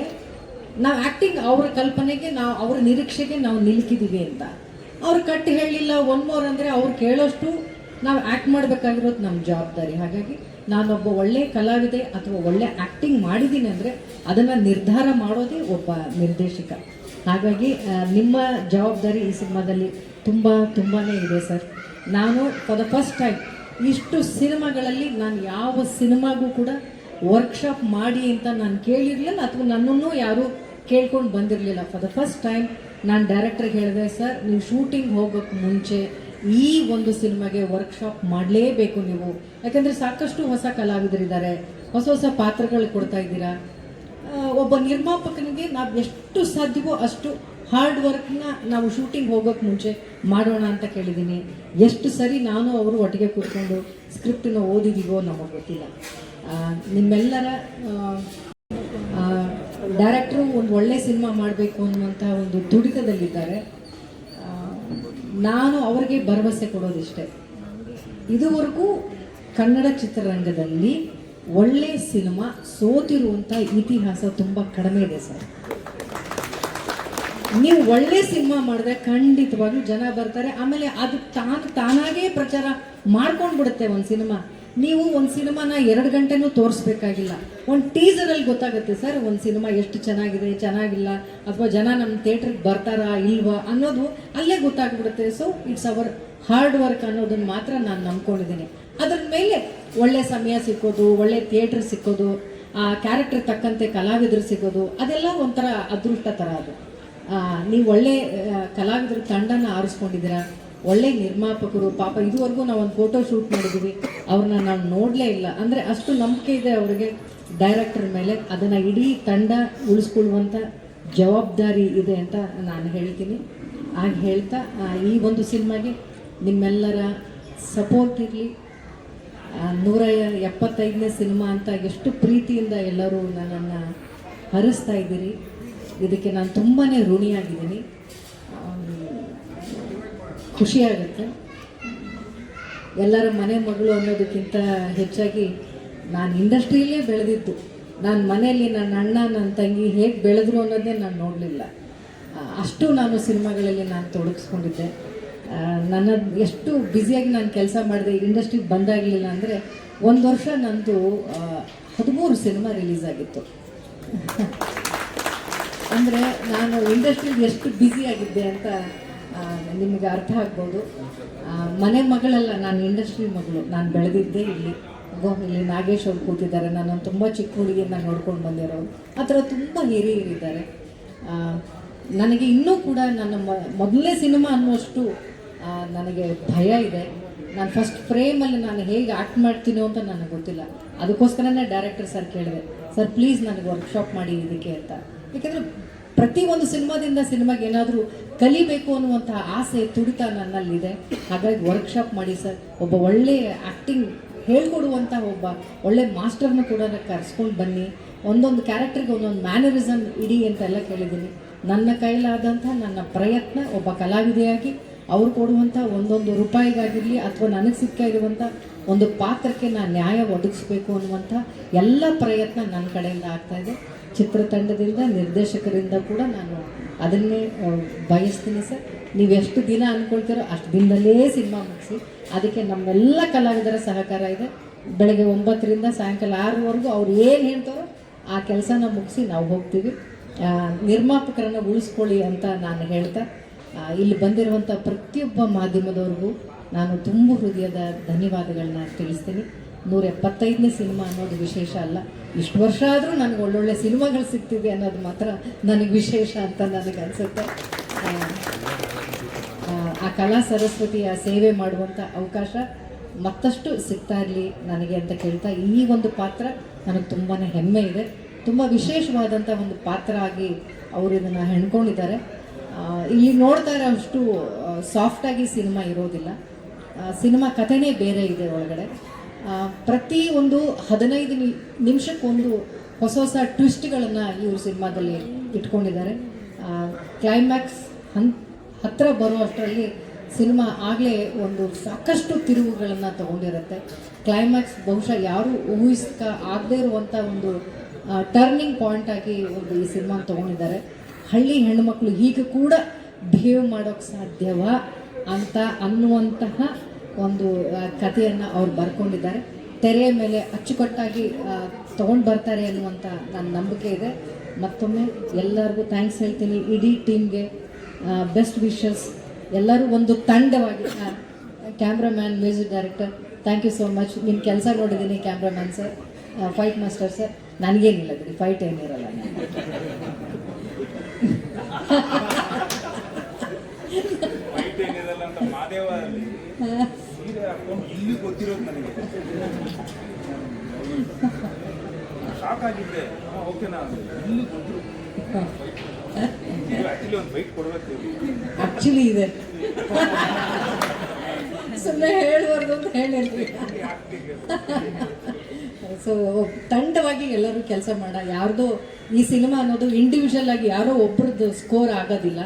ನಾವು ಆ್ಯಕ್ಟಿಂಗ್ ಅವ್ರ ಕಲ್ಪನೆಗೆ, ನಾವು ಅವ್ರ ನಿರೀಕ್ಷೆಗೆ ನಾವು ನಿಲ್ಕಿದ್ದೀವಿ ಅಂತ. ಅವ್ರು ಕಟ್ ಹೇಳಲಿಲ್ಲ ಒನ್ ಮೋರ್ ಅಂದರೆ ಅವ್ರು ಕೇಳೋಷ್ಟು ನಾವು ಆ್ಯಕ್ಟ್ ಮಾಡಬೇಕಾಗಿರೋದು ನಮ್ಮ ಜವಾಬ್ದಾರಿ. ಹಾಗಾಗಿ ನಾನೊಬ್ಬ ಒಳ್ಳೆಯ ಕಲಾವಿದೆ ಅಥವಾ ಒಳ್ಳೆ ಆ್ಯಕ್ಟಿಂಗ್ ಮಾಡಿದ್ದೀನಿ ಅಂದರೆ ಅದನ್ನು ನಿರ್ಧಾರ ಮಾಡೋದೇ ಒಬ್ಬ ನಿರ್ದೇಶಕ. ಹಾಗಾಗಿ ನಿಮ್ಮ ಜವಾಬ್ದಾರಿ ಈ ಸಿನಿಮಾದಲ್ಲಿ ತುಂಬಾ ಇದೆ ಸರ್. ನಾನು ಫಾರ್ ದ ಫಸ್ಟ್ ಟೈಮ್ ಇಷ್ಟು ಸಿನಿಮಾಗಳಲ್ಲಿ ನಾನು ಯಾವ ಸಿನಿಮಾಗೂ ಕೂಡ ವರ್ಕ್ಶಾಪ್ ಮಾಡಿ ಅಂತ ನಾನು ಕೇಳಿರಲಿಲ್ಲ, ಅಥವಾ ನನ್ನನ್ನು ಯಾರೂ ಕೇಳ್ಕೊಂಡು ಬಂದಿರಲಿಲ್ಲ. ಫಾರ್ ದ ಫಸ್ಟ್ ಟೈಮ್ ನಾನು ಡೈರೆಕ್ಟ್ರಿಗೆ ಹೇಳಿದೆ, ಸರ್ ನೀವು ಶೂಟಿಂಗ್ ಹೋಗೋಕ್ಕೆ ಮುಂಚೆ ಈ ಒಂದು ಸಿನಿಮಾಗೆ ವರ್ಕ್ಶಾಪ್ ಮಾಡಲೇಬೇಕು ನೀವು, ಯಾಕಂದರೆ ಸಾಕಷ್ಟು ಹೊಸ ಕಲಾವಿದರಿದ್ದಾರೆ, ಹೊಸ ಪಾತ್ರಗಳು ಕೊಡ್ತಾ ಇದ್ದೀರಾ. ಒಬ್ಬ ನಿರ್ಮಾಪಕನಿಗೆ ನಾವು ಎಷ್ಟು ಸಾಧ್ಯವೋ ಅಷ್ಟು ಹಾರ್ಡ್ ವರ್ಕ್ನ ನಾವು ಶೂಟಿಂಗ್ ಹೋಗೋಕ್ಕೆ ಮುಂಚೆ ಮಾಡೋಣ ಅಂತ ಕೇಳಿದ್ದೀನಿ. ಎಷ್ಟು ಸರಿ ನಾನು ಅವರು ಒಟ್ಟಿಗೆ ಕೂತ್ಕೊಂಡು ಸ್ಕ್ರಿಪ್ಟನ್ನು ಓದಿದ್ದೀವೋ ನಮಗೆ ಗೊತ್ತಿಲ್ಲ. ನಿಮ್ಮೆಲ್ಲರ ಡೈರೆಕ್ಟ್ರು ಒಂದು ಒಳ್ಳೆ ಸಿನಿಮಾ ಮಾಡಬೇಕು ಅನ್ನುವಂಥ ಒಂದು ತುಡಿತದಲ್ಲಿದ್ದಾರೆ. ನಾನು ಅವರಿಗೆ ಭರವಸೆ ಕೊಡೋದಿಷ್ಟೇ, ಇದುವರೆಗೂ ಕನ್ನಡ ಚಿತ್ರರಂಗದಲ್ಲಿ ಒಳ್ಳೆ ಸಿನಿಮಾ ಸೋತಿರುವಂಥ ಇತಿಹಾಸ ತುಂಬ ಕಡಿಮೆ ಇದೆ ಸರ್. ನೀವು ಒಳ್ಳೆ ಸಿನಿಮಾ ಮಾಡಿದ್ರೆ ಖಂಡಿತವಾಗ್ಲೂ ಜನ ಬರ್ತಾರೆ, ಆಮೇಲೆ ಅದು ತಾನಾಗೇ ಪ್ರಚಾರ ಮಾಡ್ಕೊಂಡು ಬಿಡುತ್ತೆ ಒಂದು ಸಿನಿಮಾ. ನೀವು ಒಂದು ಸಿನಿಮಾನ 2 ಗಂಟೆನೂ ತೋರಿಸ್ಬೇಕಾಗಿಲ್ಲ, ಒಂದು ಟೀಸರಲ್ಲಿ ಗೊತ್ತಾಗುತ್ತೆ ಸರ್ ಒಂದು ಸಿನಿಮಾ ಎಷ್ಟು ಚೆನ್ನಾಗಿದೆ ಚೆನ್ನಾಗಿಲ್ಲ, ಅಥವಾ ಜನ ನಮ್ಮ ಥಿಯೇಟ್ರಿಗೆ ಬರ್ತಾರಾ ಇಲ್ವಾ ಅನ್ನೋದು ಅಲ್ಲೇ ಗೊತ್ತಾಗ್ಬಿಡುತ್ತೆ. So it's hour hard work ಅನ್ನೋದನ್ನು ಮಾತ್ರ ನಾನು ನಂಬ್ಕೊಂಡಿದ್ದೀನಿ. ಅದ್ರ ಮೇಲೆ ಒಳ್ಳೆ ಸಮಯ ಸಿಕ್ಕೋದು, ಒಳ್ಳೆ ಥಿಯೇಟ್ರ್ ಸಿಕ್ಕೋದು, ಆ ಕ್ಯಾರೆಕ್ಟರ್ ತಕ್ಕಂತೆ ಕಲಾವಿದರು ಸಿಗೋದು, ಅದೆಲ್ಲ ಒಂಥರ ಅದೃಷ್ಟ ಥರ. ಅದು ನೀವು ಒಳ್ಳೆ ಕಲಾವಿದರ ತಂಡನ ಆರಿಸ್ಕೊಂಡಿದ್ದೀರಾ, ಒಳ್ಳೆ ನಿರ್ಮಾಪಕರು. ಪಾಪ ಇದುವರೆಗೂ ನಾವು ಒಂದು ಫೋಟೋ ಶೂಟ್ ಮಾಡಿದ್ದೀವಿ, ಅವ್ರನ್ನ ನಾವು ನೋಡಲೇ ಇಲ್ಲ. ಅಂದರೆ ಅಷ್ಟು ನಂಬಿಕೆ ಇದೆ ಅವರಿಗೆ ಡೈರೆಕ್ಟರ್ ಮೇಲೆ. ಅದನ್ನು ಇಡೀ ತಂಡ ಉಳಿಸ್ಕೊಳ್ಳುವಂಥ ಜವಾಬ್ದಾರಿ ಇದೆ ಅಂತ ನಾನು ಹೇಳ್ತೀನಿ. ಆಗ ಹೇಳ್ತಾ ಈ ಒಂದು ಸಿನಿಮಾಗೆ ನಿಮ್ಮೆಲ್ಲರ ಸಪೋರ್ಟ್ ಇರಲಿ. 175ನೇ ಸಿನಿಮಾ ಅಂತ ಎಷ್ಟು ಪ್ರೀತಿಯಿಂದ ಎಲ್ಲರೂ ನನ್ನನ್ನು ಹರಿಸ್ತಾ ಇದ್ದೀರಿ, ಇದಕ್ಕೆ ನಾನು ತುಂಬಾ ಋಣಿಯಾಗಿದ್ದೀನಿ. ಖುಷಿಯಾಗುತ್ತೆ. ಎಲ್ಲರ ಮನೆ ಮಗಳು ಅನ್ನೋದಕ್ಕಿಂತ ಹೆಚ್ಚಾಗಿ ನಾನು ಇಂಡಸ್ಟ್ರಿಯಲ್ಲೇ ಬೆಳೆದಿದ್ದು, ನಾನು ಮನೆಯಲ್ಲಿ ನನ್ನ ಅಣ್ಣ ನನ್ನ ತಂಗಿ ಹೇಗೆ ಬೆಳೆದ್ರು ಅನ್ನೋದೇ ನಾನು ನೋಡಲಿಲ್ಲ. ಅಷ್ಟು ನಾನು ಸಿನಿಮಾಗಳಲ್ಲಿ ನಾನು ತೊಡಗಿಸ್ಕೊಂಡಿದ್ದೆ. ನನ್ನ ಎಷ್ಟು ಬ್ಯುಸಿಯಾಗಿ ನಾನು ಕೆಲಸ ಮಾಡಿದೆ. ಇಂಡಸ್ಟ್ರಿಗೆ ಬಂದಾಗಲಿಲ್ಲ ಅಂದರೆ 1 ವರ್ಷ ನಂದು 13 ಸಿನಿಮಾ ರಿಲೀಸ್ ಆಗಿತ್ತು. ಅಂದರೆ ನಾನು ಇಂಡಸ್ಟ್ರಿಗೆ ಎಷ್ಟು ಬ್ಯುಸಿಯಾಗಿದ್ದೆ ಅಂತ ನಿಮಗೆ ಅರ್ಥ ಆಗ್ಬೋದು. ಮನೆ ಮಗಳಲ್ಲ, ನಾನು ಇಂಡಸ್ಟ್ರಿ ಮಗಳು. ನಾನು ಬೆಳೆದಿದ್ದೆ ಇಲ್ಲಿ ನಾಗೇಶ್ ಅವ್ರು ಕೂತಿದ್ದಾರೆ, ನಾನು ತುಂಬ ಚಿಕ್ಕ ಹುಡುಗಿಯನ್ನು ನೋಡ್ಕೊಂಡು ಬಂದಿರೋರು. ಆ ಥರ ತುಂಬ ಹಿರಿಯರಿದ್ದಾರೆ. ನನಗೆ ಇನ್ನೂ ಕೂಡ ನನ್ನ ಮೊದಲನೇ ಸಿನಿಮಾ ಅನ್ನುವಷ್ಟು ನನಗೆ ಭಯ ಇದೆ. ನಾನು ಫಸ್ಟ್ ಫ್ರೇಮಲ್ಲಿ ನಾನು ಹೇಗೆ ಆ್ಯಕ್ಟ್ ಮಾಡ್ತೀನೋ ಅಂತ ನನಗೆ ಗೊತ್ತಿಲ್ಲ. ಅದಕ್ಕೋಸ್ಕರನೇ ಡೈರೆಕ್ಟರ್ ಸರ್ ಕೇಳಿದೆ, ಸರ್ ಪ್ಲೀಸ್ ನನಗೆ ವರ್ಕ್ಶಾಪ್ ಮಾಡಿ ಇದಕ್ಕೆ ಅಂತ. ಯಾಕೆಂದರೆ ಪ್ರತಿಯೊಂದು ಸಿನಿಮಾದಿಂದ ಸಿನಿಮಾಗೆ ಏನಾದರೂ ಕಲಿಬೇಕು ಅನ್ನುವಂಥ ಆಸೆ ತುಡಿತ ನನ್ನಲ್ಲಿದೆ. ಹಾಗಾಗಿ ವರ್ಕ್ಶಾಪ್ ಮಾಡಿ ಸರ್, ಒಬ್ಬ ಒಳ್ಳೆಯ ಆ್ಯಕ್ಟಿಂಗ್ ಹೇಳ್ಕೊಡುವಂಥ ಒಬ್ಬ ಒಳ್ಳೆ ಮಾಸ್ಟರ್ನ ಕೂಡ ಕರೆಸ್ಕೊಂಡು ಬನ್ನಿ, ಒಂದೊಂದು ಕ್ಯಾರೆಕ್ಟರ್ಗೆ ಒಂದೊಂದು ಮ್ಯಾನರಿಸಮ್ ಇಡಿ ಅಂತೆಲ್ಲ ಕೇಳಿದ್ದೀನಿ. ನನ್ನ ಕೈಲಾದಂಥ ನನ್ನ ಪ್ರಯತ್ನ ಒಬ್ಬ ಕಲಾವಿದೆಯಾಗಿ ಅವ್ರು ಕೊಡುವಂಥ ಒಂದೊಂದು ರೂಪಾಯಿಗಾಗಿರಲಿ ಅಥವಾ ನನಗೆ ಸಿಕ್ಕಾಗಿರುವಂಥ ಒಂದು ಪಾತ್ರಕ್ಕೆ ನಾನು ನ್ಯಾಯ ಒದಗಿಸ್ಬೇಕು ಅನ್ನುವಂಥ ಎಲ್ಲ ಪ್ರಯತ್ನ ನನ್ನ ಕಡೆಯಿಂದ ಆಗ್ತಾಯಿದೆ. ಚಿತ್ರತಂಡದಿಂದ ನಿರ್ದೇಶಕರಿಂದ ಕೂಡ ನಾನು ಅದನ್ನೇ ಬಯಸ್ತೀನಿ ಸರ್. ನೀವು ಎಷ್ಟು ದಿನ ಅಂದ್ಕೊಳ್ತೀರೋ ಅಷ್ಟು ದಿನದಲ್ಲೇ ಸಿನಿಮಾ ಮುಗಿಸಿ. ಅದಕ್ಕೆ ನಮ್ಮೆಲ್ಲ ಕಲಾವಿದರ ಸಹಕಾರ ಇದೆ. ಬೆಳಗ್ಗೆ 9ರಿಂದ ಸಾಯಂಕಾಲ 6ರವರೆಗೂ ಅವ್ರು ಏನು ಹೇಳ್ತಾರೋ ಆ ಕೆಲಸನ ಮುಗಿಸಿ ನಾವು ಹೋಗ್ತೀವಿ. ನಿರ್ಮಾಪಕರನ್ನು ಉಳಿಸ್ಕೊಳ್ಳಿ ಅಂತ ನಾನು ಹೇಳ್ತಾ, ಇಲ್ಲಿ ಬಂದಿರುವಂಥ ಪ್ರತಿಯೊಬ್ಬ ಮಾಧ್ಯಮದವ್ರಿಗೂ ನಾನು ತುಂಬ ಹೃದಯದ ಧನ್ಯವಾದಗಳನ್ನ ತಿಳಿಸ್ತೀನಿ. 175ನೇ ಸಿನಿಮಾ ಅನ್ನೋದು ವಿಶೇಷ ಅಲ್ಲ, ಇಷ್ಟು ವರ್ಷ ಆದರೂ ನನಗೆ ಒಳ್ಳೊಳ್ಳೆ ಸಿನಿಮಾಗಳು ಸಿಗ್ತಿದೆ ಅನ್ನೋದು ಮಾತ್ರ ನನಗೆ ವಿಶೇಷ ಅಂತ ನನಗೆ ಅನಿಸುತ್ತೆ. ಆ ಕಲಾ ಸರಸ್ವತಿಯ ಸೇವೆ ಮಾಡುವಂಥ ಅವಕಾಶ ಮತ್ತಷ್ಟು ಸಿಗ್ತಾ ಇರಲಿ ನನಗೆ ಅಂತ ಕೇಳ್ತಾ, ಈ ಒಂದು ಪಾತ್ರ ನನಗೆ ತುಂಬಾ ಹೆಮ್ಮೆ ಇದೆ. ತುಂಬ ವಿಶೇಷವಾದಂಥ ಒಂದು ಪಾತ್ರ ಆಗಿ ಅವರು ಇದನ್ನು ಹೆಣ್ಕೊಂಡಿದ್ದಾರೆ. ಇಲ್ಲಿ ನೋಡ್ತಾ ಇರೋ ಅಷ್ಟು ಸಾಫ್ಟಾಗಿ ಸಿನಿಮಾ ಇರೋದಿಲ್ಲ. ಸಿನಿಮಾ ಕಥೆನೇ ಬೇರೆ ಇದೆ ಒಳಗಡೆ. ಪ್ರತಿ ಒಂದು 15 ನಿಮಿಷಕ್ಕೊಂದು ಹೊಸ ಹೊಸ ಟ್ವಿಸ್ಟ್ಗಳನ್ನು ಇವರು ಸಿನಿಮಾದಲ್ಲಿ ಇಟ್ಕೊಂಡಿದ್ದಾರೆ. ಕ್ಲೈಮ್ಯಾಕ್ಸ್ ಹತ್ತಿರ ಬರೋ ಅಷ್ಟರಲ್ಲಿ ಸಿನಿಮಾ ಆಗಲೇ ಒಂದು ಸಾಕಷ್ಟು ತಿರುವುಗಳನ್ನು ತಗೊಂಡಿರುತ್ತೆ. ಕ್ಲೈಮ್ಯಾಕ್ಸ್ ಬಹುಶಃ ಯಾರೂ ಆಗದೇ ಇರುವಂಥ ಒಂದು ಟರ್ನಿಂಗ್ ಪಾಯಿಂಟ್ ಆಗಿ ಒಂದು ಈ ಸಿನಿಮಾ ತೊಗೊಂಡಿದ್ದಾರೆ. ಹಳ್ಳಿ ಹೆಣ್ಣುಮಕ್ಕಳು ಹೀಗೆ ಕೂಡ ಬಿಹೇವ್ ಮಾಡೋಕ್ಕೆ ಸಾಧ್ಯವಾ ಅಂತ ಅನ್ನುವಂತಹ ಒಂದು ಕಥೆಯನ್ನು ಅವ್ರು ಬರ್ಕೊಂಡಿದ್ದಾರೆ. ತೆರೆಯ ಮೇಲೆ ಅಚ್ಚುಕಟ್ಟಾಗಿ ತೊಗೊಂಡು ಬರ್ತಾರೆ ಅನ್ನುವಂಥ ನನ್ನ ನಂಬಿಕೆ ಇದೆ. ಮತ್ತೊಮ್ಮೆ ಎಲ್ಲರಿಗೂ ಥ್ಯಾಂಕ್ಸ್ ಹೇಳ್ತೀನಿ. ಇಡೀ ಟೀಮ್ಗೆ ಬೆಸ್ಟ್ ವಿಶಸ್. ಎಲ್ಲರೂ ಒಂದು ತಂಡವಾಗಿ, cameraman, music director, thank you so much. ನಿಮ್ಮ ಕೆಲಸ ನೋಡಿದ್ದೀನಿ cameraman sir, fight master sir. ನನಗೇನಿಲ್ಲ ಬಿಡಿ, ಫೈಟ್ ಏನಿರಲ್ಲ. ಇಲ್ಲಿ ಗೊತ್ತಿರೋದು ನನಗೆ ಶಾಕ್ ಆಗಿದ್ದೆ. ಓಕೆನಾ, ಇಲ್ಲಿ ಗೊತ್ತಿರೋ ಆಕ್ಚುಲಿ ಒಂದು ಬೈಕ್ ಕೊಡ್ಬೇಕು. ಆಕ್ಚುಲಿ ಇದೆ, ಸುಮ್ಮನೆ ಹೇಳಬಾರ್ದು ಅಂತ ಹೇಳಿದ್ವಿ. ಸೊ ತಂಡವಾಗಿ ಎಲ್ಲರೂ ಕೆಲಸ ಯಾರ್ದು ಈ ಸಿನಿಮಾ ಅನ್ನೋದು ಇಂಡಿವಿಜುವಲ್ ಆಗಿ ಯಾರೋ ಒಬ್ರದ್ದು ಸ್ಕೋರ್ ಆಗೋದಿಲ್ಲ.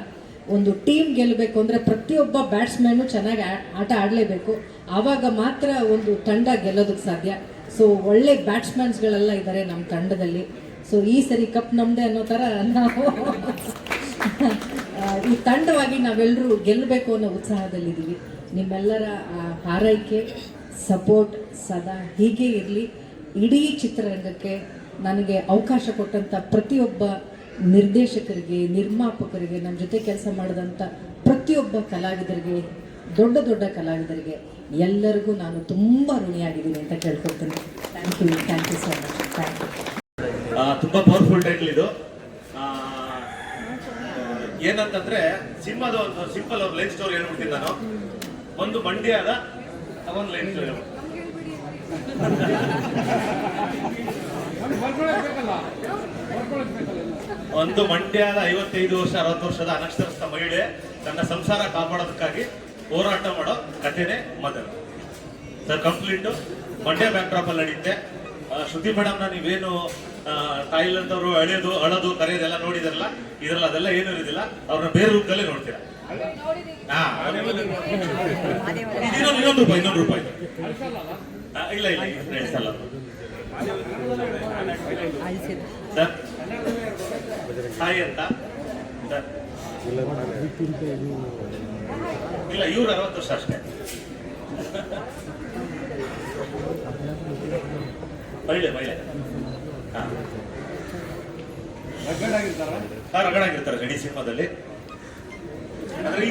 ಒಂದು ಟೀಮ್ ಗೆಲ್ಲಬೇಕು ಅಂದರೆ ಪ್ರತಿಯೊಬ್ಬ ಬ್ಯಾಟ್ಸ್ಮನ್ನು ಚೆನ್ನಾಗಿ ಆಟ ಆಡಲೇಬೇಕು. ಆವಾಗ ಮಾತ್ರ ಒಂದು ತಂಡ ಗೆಲ್ಲೋದಕ್ಕೆ ಸಾಧ್ಯ. ಸೊ ಒಳ್ಳೆ ಬ್ಯಾಟ್ಸ್ಮನ್ಸ್ಗಳೆಲ್ಲ ಇದ್ದಾರೆ ನಮ್ಮ ತಂಡದಲ್ಲಿ. ಸೊ ಈ ಸರಿ ಕಪ್ ನಮ್ಮದೇ ಅನ್ನೋ ಥರ ನಾವು ಈ ತಂಡವಾಗಿ ನಾವೆಲ್ಲರೂ ಗೆಲ್ಲಬೇಕು ಅನ್ನೋ ಉತ್ಸಾಹದಲ್ಲಿದ್ದೀವಿ. ನಿಮ್ಮೆಲ್ಲರ ಹಾರೈಕೆ, ಸಪೋರ್ಟ್ ಸದಾ ಹೀಗೆ ಇರಲಿ. ಇಡೀ ಚಿತ್ರರಂಗಕ್ಕೆ ನನಗೆ ಅವಕಾಶ ಕೊಟ್ಟಂಥ ಪ್ರತಿಯೊಬ್ಬ ನಿರ್ದೇಶಕರಿಗೆ, ನಿರ್ಮಾಪಕರಿಗೆ, ನನ್ನ ಜೊತೆ ಕೆಲಸ ಮಾಡಿದಂಥ ಪ್ರತಿಯೊಬ್ಬ ಕಲಾವಿದರಿಗೆ, ದೊಡ್ಡ ದೊಡ್ಡ ಕಲಾವಿದರಿಗೆ ಎಲ್ಲರಿಗೂ ನಾನು ತುಂಬ ಋಣಿಯಾಗಿದ್ದೀನಿ ಅಂತ ಕೇಳ್ಕೊಳ್ತೀನಿ. Thank you so much. Thank you. ತುಂಬ ಪವರ್ಫುಲ್ ಟೈಟ್ಲ್ ಇದು. ಏನಂತಂದ್ರೆ ಸಿನಿಮಾದ ಒಂದು ಸಿಂಪಲ್ ಒಂದು ಲೈನ್ ಸ್ಟೋರಿ ಹೇಳ್ಬಿಡ್ತೀನಿ ನಾನು. ಒಂದು ಮಂಡ್ಯದ ಒಂದು ಲೈನ್ ಸ್ಟೋರಿ ಒಂದು ಮಂಡ್ಯದ 55 ವರ್ಷ 60 ವರ್ಷದ ಅನಕ್ಷರಸ್ಥ ಮಹಿಳೆ ತನ್ನ ಸಂಸಾರ ಕಾಪಾಡೋದಕ್ಕಾಗಿ ಹೋರಾಟ ಮಾಡೋ ಕಥೆನೇ ಮೊದಲು sir. Complete Mandya back drop ಅಲ್ಲಿ ನಡೆಯುತ್ತೆ. ಶ್ರುತಿ ಮೇಡಮ್ನ ನೀವೇನು ತಾಯಿಲಂತವ್ರು ಅಳೋದು ಕರೆಯೋದೆಲ್ಲ ನೋಡಿದ್ರಲ್ಲ, ಇದ್ರಲ್ಲ ಅದೆಲ್ಲ ಏನೂ ಇರೋದಿಲ್ಲ. ಅವ್ರನ್ನ ಬೇರೆ ರೂಪದಲ್ಲೇ ನೋಡ್ತೀರಾ. ಇನ್ನೊಂದು ರೂಪಾಯಿ ಇಲ್ಲ ಸರ್. ಸಾಯಿ ಅಂತ ಸರ್. ಇಲ್ಲ, ಇವ್ರು 60 ವರ್ಷ ಅಷ್ಟೇ. ಮಹಿಳೆ ರಗಡಾಗಿರ್ತಾರೆ ಇಡೀ ಸಿನಿಮಾದಲ್ಲಿ. ಅಂದ್ರೆ ಈ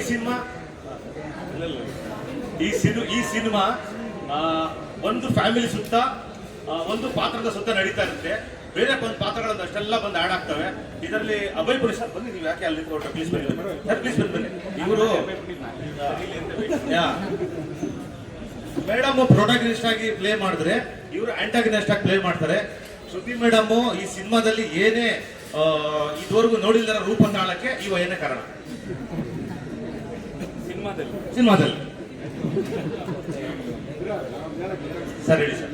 ಸಿನಿಮಾ ಒಂದು ಫ್ಯಾಮಿಲಿ ಸುತ್ತ, ಒಂದು ಪಾತ್ರದ ಸುತ್ತ ನಡೀತಾ ಇರುತ್ತೆ. ಬೇರೆ ಒಂದು ಪಾತ್ರಗಳನ್ನ ಅಷ್ಟೆಲ್ಲ ಬಂದು ಆಡ್ ಆಗ್ತವೆ. ಇದರಲ್ಲಿ ಅಭಯ್ ಪುರಿ ಸರ್ ಬನ್ನಿ, ನೀವು ಯಾಕೆ ಅಲ್ಲಿ ಪ್ಲೀಸ್ ಬನ್ನಿ ಸರ್, ಪ್ಲೀಸ್ ಬನ್ನಿ. ಇವರು ಮೇಡಮ್ ಪ್ರೊಟಾಗನಿಸ್ಟ್ ಆಗಿ ಪ್ಲೇ ಮಾಡಿದ್ರೆ, ಇವರು ಆಂಟಾಗನಿಸ್ಟ್ ಆಗಿ ಪ್ಲೇ ಮಾಡ್ತಾರೆ. ಶ್ರುತಿ ಮೇಡಮ್ ಈ ಸಿನಿಮಾದಲ್ಲಿ ಏನೇ ಇದುವರೆಗೂ ನೋಡಿಲ್ದರ ರೂಪ ತಾಳಕ್ಕೆ ಇವ ಏನೇ ಕಾರಣ ಸಿನಿಮಾದಲ್ಲಿ ಸರ್. ಹೇಳಿ ಸರ್.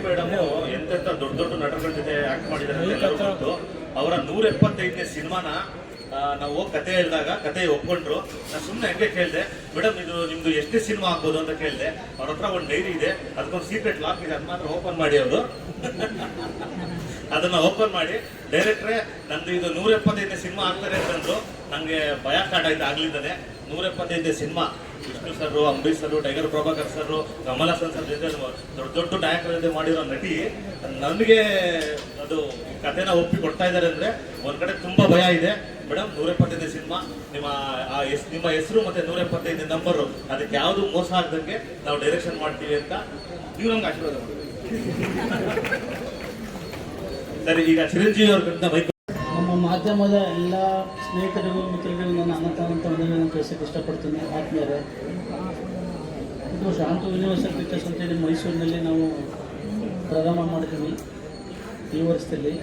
ಮೇಡಮ್ ಎಂತೆಂತ ದೊಡ್ಡ ದೊಡ್ಡ ನಟರ ಜೊತೆ ಆಕ್ಟ್ ಮಾಡಿದ್ದಾರೆ. ಅವರ 175ನೇ ಸಿನಿಮಾನ ನಾವು ಕತೆ ಹೇಳಿದಾಗ ಕತೆ ಒಪ್ಕೊಂಡ್ರು. ನಾನು ಸುಮ್ಮನೆ ಹಂಗೆ ಕೇಳಿದೆ, ಮೇಡಮ್ ಇದು ನಿಮ್ದು ಎಷ್ಟೇ ಸಿನಿಮಾ ಆಗ್ಬೋದು ಅಂತ ಕೇಳಿದೆ. ಅವ್ರ ಹತ್ರ ಒಂದು ಡೈರಿ ಇದೆ, ಅದಕ್ಕೊಂದು ಸೀಕ್ರೆಟ್ ಲಾಕ್ ಇದೆ, ಅದು ಮಾತ್ರ ಓಪನ್ ಮಾಡಿ ಅವರು ಅದನ್ನ ಓಪನ್ ಮಾಡಿ, ಡೈರೆಕ್ಟ್ರೆ ನಂದು ಇದು 175ನೇ ಸಿನಿಮಾ ಆಗ್ತಾರೆ ಅಂತಂದ್ರು. ನನಗೆ ಭಯ ಸ್ಟಾರ್ಟ್ ಆಯ್ತು ಆಗ್ಲಿದ್ದಾನೆ. 175ನೇ cinema Vishnu sir, Ambareesh sir, Tiger Prabhakar sir, Kamal Haasan sir ಜೊತೆ ದೊಡ್ಡ ದೊಡ್ಡ ನಾಯಕರ ಜೊತೆ ಮಾಡಿರೋ ನಟಿ ನನಗೆ ಅದು ಕಥೆನ ಒಪ್ಪಿ ಕೊಡ್ತಾ ಇದ್ದಾರೆ ಅಂದ್ರೆ ಒಂದ್ ಕಡೆ ತುಂಬಾ ಭಯ ಇದೆ. ಮೇಡಮ್ 175 ಸಿನಿಮಾ, ನಿಮ್ಮ ಹೆಸರು ಮತ್ತೆ 175 ನಂಬರು, ಅದಕ್ಕೆ ಯಾವುದು ಮೋಸ ಆಗದಂಗೆ ನಾವು ಡೈರೆಕ್ಷನ್ ಮಾಡ್ತೀವಿ ಅಂತ ನೀವು ನಮ್ಗೆ ಆಶೀರ್ವಾದ ಮಾಡಬೇಕು. ಸರಿ, ಈಗ ಚಿರಂಜೀವಿ ಅವ್ರ ಬೈಕ್ ನಮ್ಮ ಮಾಧ್ಯಮದ ಎಲ್ಲ ಸ್ನೇಹಿತರಿಗೂ ಮಿತ್ರರಿಗೂ ನನ್ನ ಅನಂತ ವಂದನೆಗಳನ್ನು ತಿಳಿಸೋಕ್ಕೆ ಇಷ್ಟಪಡ್ತೀನಿ. ಆತ್ಮೀಯರೇ, ಇದು ಶಾಂತು ಯೂನಿವರ್ಸಲ್ ಪಿಕ್ಚರ್ಸ್ ಅಂತೇಳಿ ಮೈಸೂರಿನಲ್ಲಿ ನಾವು ಪ್ರಾರಂಭ ಮಾಡಿದ್ದೀವಿ ಈ ವರ್ಷದಲ್ಲಿ.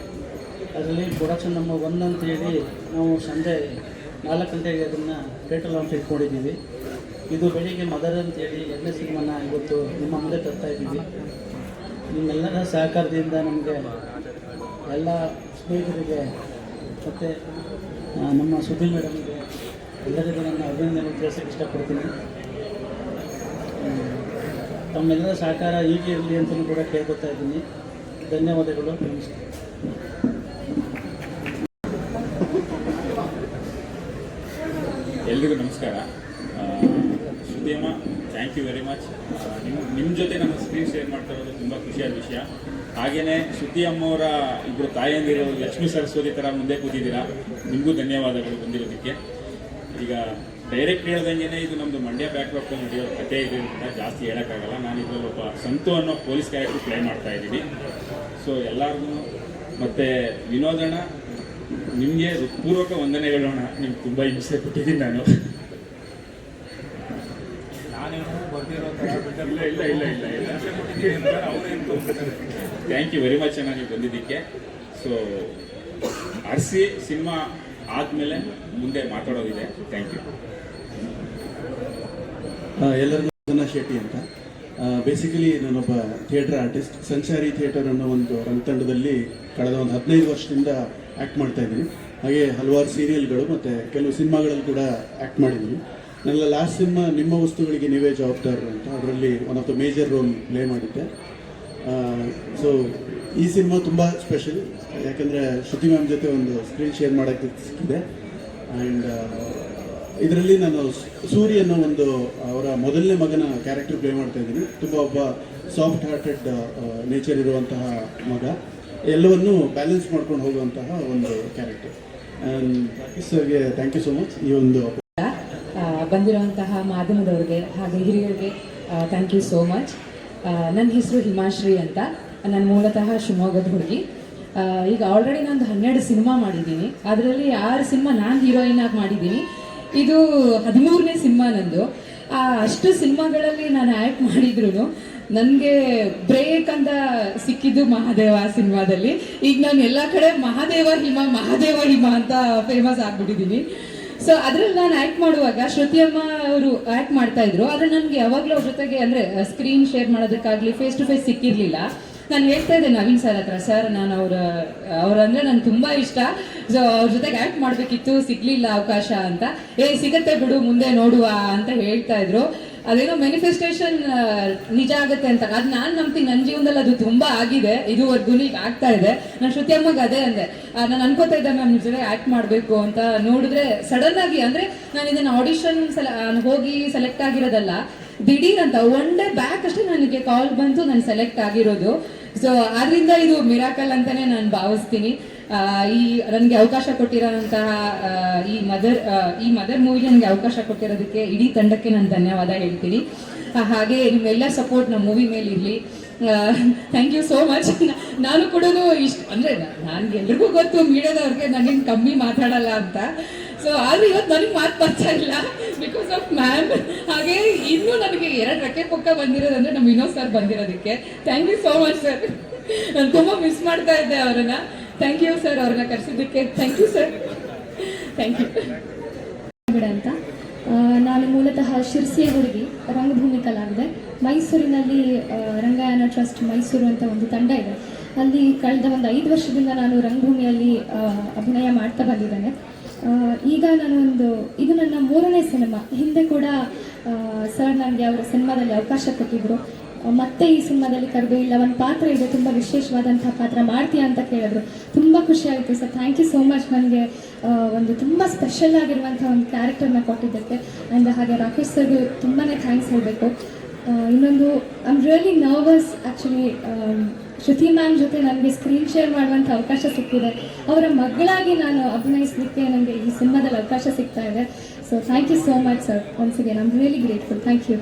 ಅದರಲ್ಲಿ ಪ್ರೊಡಕ್ಷನ್ ನಮ್ಮ 1 ಅಂತೇಳಿ ನಾವು ಸಂಜೆ 4 ಗಂಟೆಗೆ ಅದನ್ನು ಟೈಟಲ್ ಲಾಂಚ್ ಇಟ್ಕೊಂಡಿದ್ದೀವಿ. ಇದು ಬೆಳಿಗ್ಗೆ ಮದರ್ ಅಂತೇಳಿ 2ನೇ ಸಿನಿಮಾನ ಇವತ್ತು ನಿಮ್ಮ ಮುಂದೆ ತರ್ತಾ ಇದ್ದೀವಿ. ನಿಮ್ಮೆಲ್ಲರ ಸಹಕಾರದಿಂದ ನಮಗೆ ಎಲ್ಲ ಸ್ನೇಹಿತರಿಗೆ ಮತ್ತು ನಮ್ಮ ಸುದ್ದಿ ಮೇಡಮ್ಗೆ ಎಲ್ಲರಿಗೂ ನನ್ನ ಅಭಿನಂದನೆ ತಿಳಿಸೋಕ್ಕೆ ಇಷ್ಟಪಡ್ತೀನಿ. ತಮ್ಮೆಲ್ಲರ ಸಹಕಾರ ಹೀಗೆ ಇರಲಿ ಅಂತಲೂ ಕೂಡ ಕೇಳ್ಕೊತಾ ಇದ್ದೀನಿ. ಧನ್ಯವಾದಗಳು. ನಮಸ್ಕಾರ. ಎಲ್ರಿಗೂ ನಮಸ್ಕಾರ. ಶ್ರುತಿಯಮ್ಮ, ಥ್ಯಾಂಕ್ ಯು ವೆರಿ ಮಚ್. ನಿಮ್ಮ ಜೊತೆ ನಾನು ಸ್ಕ್ರೀನ್ ಶೇರ್ ಮಾಡ್ತಾ ಇರೋದು ತುಂಬ ಖುಷಿಯಾದ ವಿಷಯ. ಹಾಗೆಯೇ ಶ್ರುತಿ ಅಮ್ಮವರ ಇಬ್ಬರು ತಾಯಂದಿರು ಲಕ್ಷ್ಮೀ ಸರಸ್ವತಿ ಥರ ಮುಂದೆ ಕೂತಿದ್ದೀರಾ. ನಿಮಗೂ ಧನ್ಯವಾದಗಳು ಬಂದಿರೋದಕ್ಕೆ. ಈಗ ಡೈರೆಕ್ಟ್ ಹೇಳ್ದಂಗೆ ಇದು ನಮ್ಮದು ಮಂಡ್ಯ ಬ್ಯಾಕ್ಡ್ರಾಪಲ್ಲಿ ನಡೆಯೋ ಕಥೆ ಇದೆ ಅಂತ ಜಾಸ್ತಿ ಹೇಳೋಕ್ಕಾಗಲ್ಲ. ನಾನು ಇದರಲ್ಲಿ ಒಬ್ಬ ಸಂತು ಅನ್ನೋ ಪೊಲೀಸ್ ಕ್ಯಾರೆಕ್ಟರ್ ಪ್ಲೇ ಮಾಡ್ತಾ ಇದ್ದೀನಿ. ಸೊ ಎಲ್ಲರಿಗೂ ಮತ್ತು ವಿನೋದಣ್ಣ, ನಿಮಗೆ ಹೃತ್ಪೂರ್ವಕ ವಂದನೆಗಳೋಣ. ನಿಮ್ಗೆ ತುಂಬ ಹಿಂಸೆ ಕೊಟ್ಟಿದ್ದೀನಿ ನಾನು. ನಾನೇನು ಬರ್ದಿರೋ ಥರ ಇಲ್ಲ ಇಲ್ಲ ಇಲ್ಲ ಇಲ್ಲ ಇಲ್ಲ ಅವ್ರೇನು ಥ್ಯಾಂಕ್ ಯು ವೆರಿ ಮಚ್ ನೀವು ಬಂದಿದ್ದಕ್ಕೆ. ಸೊ ಆರಿಸಿ ಸಿನಿಮಾ ಆದಮೇಲೆ ಮುಂದೆ ಮಾತಾಡೋದಿದೆ. Thank you. ಎಲ್ಲರಿಗೂ ವಂದನಾ ಶೆಟ್ಟಿ ಅಂತ. ಬೇಸಿಕಲಿ ನಾನೊಬ್ಬ ಥಿಯೇಟರ್ ಆರ್ಟಿಸ್ಟ್. ಸಂಚಾರಿ ಥಿಯೇಟರ್ ಅನ್ನೋ ಒಂದು ರಂಗತಂಡದಲ್ಲಿ ಕಳೆದ ಒಂದು 15 ವರ್ಷದಿಂದ ಆ್ಯಕ್ಟ್ ಮಾಡ್ತಾ ಇದ್ದೀನಿ. ಹಾಗೆ ಹಲವಾರು ಸೀರಿಯಲ್ಗಳು ಮತ್ತು ಕೆಲವು ಸಿನಿಮಾಗಳಲ್ಲಿ ಕೂಡ ಆ್ಯಕ್ಟ್ ಮಾಡಿದ್ದೀನಿ. ನನ್ನ ಲಾಸ್ಟ್ ಸಿನಿಮಾ ನಿಮ್ಮ ವಸ್ತುಗಳಿಗೆ ನೀವೇ ಜವಾಬ್ದಾರರು ಅಂತ, ಅದರಲ್ಲಿ one of the major role play ಮಾಡಿದ್ದೆ. ಸೊ ಈ ಸಿನಿಮಾ ತುಂಬ ಸ್ಪೆಷಲ್, ಯಾಕಂದರೆ ಶ್ರುತಿ ಮ್ಯಾಮ್ ಜೊತೆ ಒಂದು ಸ್ಕ್ರೀನ್ ಶೇರ್ ಮಾಡೋಕ್ಕೆ ಸಿಕ್ಕಿದೆ. ಆ್ಯಂಡ್ ಇದರಲ್ಲಿ ನಾನು ಸೂರಿ ಅನ್ನೋ ಒಂದು ಅವರ ಮೊದಲನೇ ಮಗನ ಕ್ಯಾರೆಕ್ಟರ್ ಪ್ಲೇ ಮಾಡ್ತಾ ಇದ್ದೀನಿ. ತುಂಬ ಒಬ್ಬ ಸಾಫ್ಟ್ ಹಾರ್ಟೆಡ್ ನೇಚರ್ ಇರುವಂತಹ ಮಗ, ಎಲ್ಲವನ್ನೂ ಬ್ಯಾಲೆನ್ಸ್ ಮಾಡ್ಕೊಂಡು ಹೋಗುವಂತಹ ಒಂದು ಕ್ಯಾರೆಕ್ಟರ್. ಆ್ಯಂಡ್ ಸರ್ಗೆ ಥ್ಯಾಂಕ್ ಯು ಸೋ ಮಚ್. ಈ ಒಂದು ಬಂದಿರುವಂತಹ ಮಾಧ್ಯಮದವ್ರಿಗೆ ಹಾಗೆ ಹಿರಿಯರಿಗೆ ಥ್ಯಾಂಕ್ ಯು ಸೋ ಮಚ್. ನನ್ನ ಹೆಸರು ಹಿಮಾಶ್ರೀ ಅಂತ. ನಾನು ಮೂಲತಃ ಶಿವಮೊಗ್ಗದ ಹುಡುಗಿ. ಈಗ ಆಲ್ರೆಡಿ ನಾನು 12 ಸಿನಿಮಾ ಮಾಡಿದ್ದೀನಿ. ಅದರಲ್ಲಿ 6 ಸಿನಿಮಾ ನಾನು ಹೀರೋಯಿನ್ ಆಗಿ ಮಾಡಿದ್ದೀನಿ. ಇದು 13ನೇ ಸಿನಿಮಾ ನಂದು. ಅಷ್ಟು ಸಿನಿಮಾಗಳಲ್ಲಿ ನಾನು ಆ್ಯಕ್ಟ್ ಮಾಡಿದ್ರು ನನಗೆ ಬ್ರೇಕ್ ಅಂತ ಸಿಕ್ಕಿದ್ದು ಮಹಾದೇವ ಸಿನಿಮಾದಲ್ಲಿ. ಈಗ ನಾನು ಎಲ್ಲ ಕಡೆ ಮಹಾದೇವ ಹಿಮ ಅಂತ ಫೇಮಸ್ ಆಗ್ಬಿಟ್ಟಿದ್ದೀನಿ. ಸೊ ಅದ್ರಲ್ಲಿ ನಾನು ಆ್ಯಕ್ಟ್ ಮಾಡುವಾಗ ಶ್ರುತಿಯಮ್ಮ ಅವರು ಆ್ಯಕ್ಟ್ ಮಾಡ್ತಾ ಇದ್ರು. ಆದರೆ ನನಗೆ ಯಾವಾಗಲೂ ಅವ್ರ ಜೊತೆಗೆ ಅಂದರೆ ಸ್ಕ್ರೀನ್ ಶೇರ್ ಮಾಡೋದಕ್ಕಾಗಲಿ ಫೇಸ್ ಟು ಫೇಸ್ ಸಿಕ್ಕಿರಲಿಲ್ಲ. ನಾನು ಹೇಳ್ತಾ ಇದ್ದೆ ನವೀನ್ ಸರ್ ಹತ್ರ, ಸರ್ ನಾನು ಅವ್ರಂದ್ರೆ ನನಗೆ ತುಂಬ ಇಷ್ಟ, ಸೊ ಅವ್ರ ಜೊತೆಗೆ ಆ್ಯಕ್ಟ್ ಮಾಡಬೇಕಿತ್ತು, ಸಿಗಲಿಲ್ಲ ಅವಕಾಶ ಅಂತ. ಸಿಗತ್ತೆ ಬಿಡು ಮುಂದೆ ನೋಡುವ ಅಂತ ಹೇಳ್ತಾ ಇದ್ರು. ಅದೇನೋ ಮ್ಯಾನಿಫೆಸ್ಟೇಷನ್ ನಿಜ ಆಗುತ್ತೆ ಅಂತ ಅದು ನಾನು ನಂಬ್ತೀನಿ. ನನ್ನ ಜೀವನದಲ್ಲಿ ಅದು ತುಂಬ ಆಗಿದೆ, ಇದುವರೆಗೂ ಈಗ ಆಗ್ತಾ ಇದೆ. ನಾನು ಶ್ರುತಿ ಅಮ್ಮಗೆ ಅದೇ ಅಂದೆ, ನಾನು ಅನ್ಕೋತಾ ಇದ್ದೆ ಮ್ಯಾಮ್ ನಿಮ್ಮ ಜೊತೆ ಆ್ಯಕ್ಟ್ ಮಾಡಬೇಕು ಅಂತ. ನೋಡಿದ್ರೆ ಸಡನ್ ಆಗಿ ಅಂದರೆ ನಾನು ಇದನ್ನು ಆಡಿಷನ್ ಹೋಗಿ ಸೆಲೆಕ್ಟ್ ಆಗಿರೋದಲ್ಲ, ದಿಢೀರ್ ಅಂತ 1 ಡೇ ಬ್ಯಾಕ್ ಅಷ್ಟೇ ನನಗೆ ಕಾಲ್ ಬಂತು, ನಾನು ಸೆಲೆಕ್ಟ್ ಆಗಿರೋದು. ಸೊ ಆದ್ರಿಂದ ಇದು ಮಿರಾಕಲ್ ಅಂತಾನೆ ನಾನು ಭಾವಿಸ್ತೀನಿ. ಈ ನನಗೆ ಅವಕಾಶ ಕೊಟ್ಟಿರೋಂತಹ ಈ ಮದರ್ ಮೂವಿ ನನಗೆ ಅವಕಾಶ ಕೊಟ್ಟಿರೋದಕ್ಕೆ ಇಡೀ ತಂಡಕ್ಕೆ ನಾನು ಧನ್ಯವಾದ ಹೇಳ್ತೀನಿ. ಹಾಗೆ ನಿಮ್ಮೆಲ್ಲ ಸಪೋರ್ಟ್ ನಮ್ಮ ಮೂವಿ ಮೇಲೆ ಇರಲಿ. Thank you so much. ನಾನು ಕೂಡ ಇಷ್ಟು ಅಂದರೆ ನನಗೆ ಎಲ್ರಿಗೂ ಗೊತ್ತು ಮೀಡಿಯಾದವ್ರಿಗೆ ನನಗೇನು ಕಮ್ಮಿ ಮಾತಾಡಲ್ಲ ಅಂತ. ಸೊ ಆದರೆ ಇವತ್ತು ನನಗೆ ಮಾತು ಬರ್ತಾ ಇಲ್ಲ ಬಿಕಾಸ್ ಆಫ್ ಮ್ಯಾಮ್. ಹಾಗೆ ಇನ್ನೂ ನನಗೆ 2 ರೆಕ್ಕೆ ಪಕ್ಕ ಬಂದಿರೋದಂದ್ರೆ ನಮ್ಮ ವಿನೋದ್ ಸರ್ ಬಂದಿರೋದಕ್ಕೆ thank you so much sir. ನಾನು ತುಂಬ ಮಿಸ್ ಮಾಡ್ತಾ ಇದ್ದೆ ಅವರನ್ನು. ಥ್ಯಾಂಕ್ ಯು ಸರ್, ಅವ್ರನ್ನ ಕರೆಸಿದ್ದಕ್ಕೆ thank you sir. Thank you ಅಂತ. ನಾನು ಮೂಲತಃ ಶಿರ್ಸಿಯ ಹುಡುಗಿ, ರಂಗಭೂಮಿ ಕಲಾವಿದೆ. ಮೈಸೂರಿನಲ್ಲಿ ರಂಗಾಯಣ ಟ್ರಸ್ಟ್ ಮೈಸೂರು ಅಂತ ಒಂದು ತಂಡ ಇದೆ. ಅಲ್ಲಿ ಕಳೆದ ಒಂದು 5 ವರ್ಷದಿಂದ ನಾನು ರಂಗಭೂಮಿಯಲ್ಲಿ ಅಭಿನಯ ಮಾಡ್ತಾ ಬಂದಿದ್ದೇನೆ. ಈಗ ಇದು ನನ್ನ 3ನೇ ಸಿನಿಮಾ. ಹಿಂದೆ ಕೂಡ ಸರ್ ನನಗೆ ಅವರ ಸಿನಿಮಾದಲ್ಲಿ ಅವಕಾಶ ಕೊಟ್ಟಿದ್ದರು. ಮತ್ತೆ ಈ ಸಿನಿಮಾದಲ್ಲಿ ಕರೆದು ಇಲ್ಲ ಒಂದು ಪಾತ್ರ ಇದೆ, ತುಂಬ ವಿಶೇಷವಾದಂಥ ಪಾತ್ರ ಮಾಡ್ತೀಯಾ ಅಂತ ಕೇಳಿದ್ರು. ತುಂಬ ಖುಷಿ ಆಯಿತು sir. Thank you so much. ನನಗೆ ಒಂದು ತುಂಬ ಸ್ಪೆಷಲ್ ಆಗಿರುವಂಥ ಒಂದು ಕ್ಯಾರೆಕ್ಟರ್ನ ಕೊಟ್ಟಿದ್ದಕ್ಕೆ. ಆ್ಯಂಡ್ ಹಾಗೆ ರಾಕೇಶ್ ಸರ್ಗೆ ತುಂಬಾ ಥ್ಯಾಂಕ್ಸ್ ಹೇಳಬೇಕು. ಇನ್ನೊಂದು I am really nervous actually Shruti ma'am ಜೊತೆ ನನಗೆ ಸ್ಕ್ರೀನ್ ಶೇರ್ ಮಾಡುವಂಥ ಅವಕಾಶ ಸಿಕ್ಕಿದೆ. ಅವರ ಮಗಳಾಗಿ ನಾನು ಅಭಿನಯಿಸಲಿಕ್ಕೆ ನನಗೆ ಈ ಸಿನಿಮಾದಲ್ಲಿ ಅವಕಾಶ ಸಿಗ್ತಾ ಇದೆ. So thank you so much sir. Once again I am really grateful. Thank you.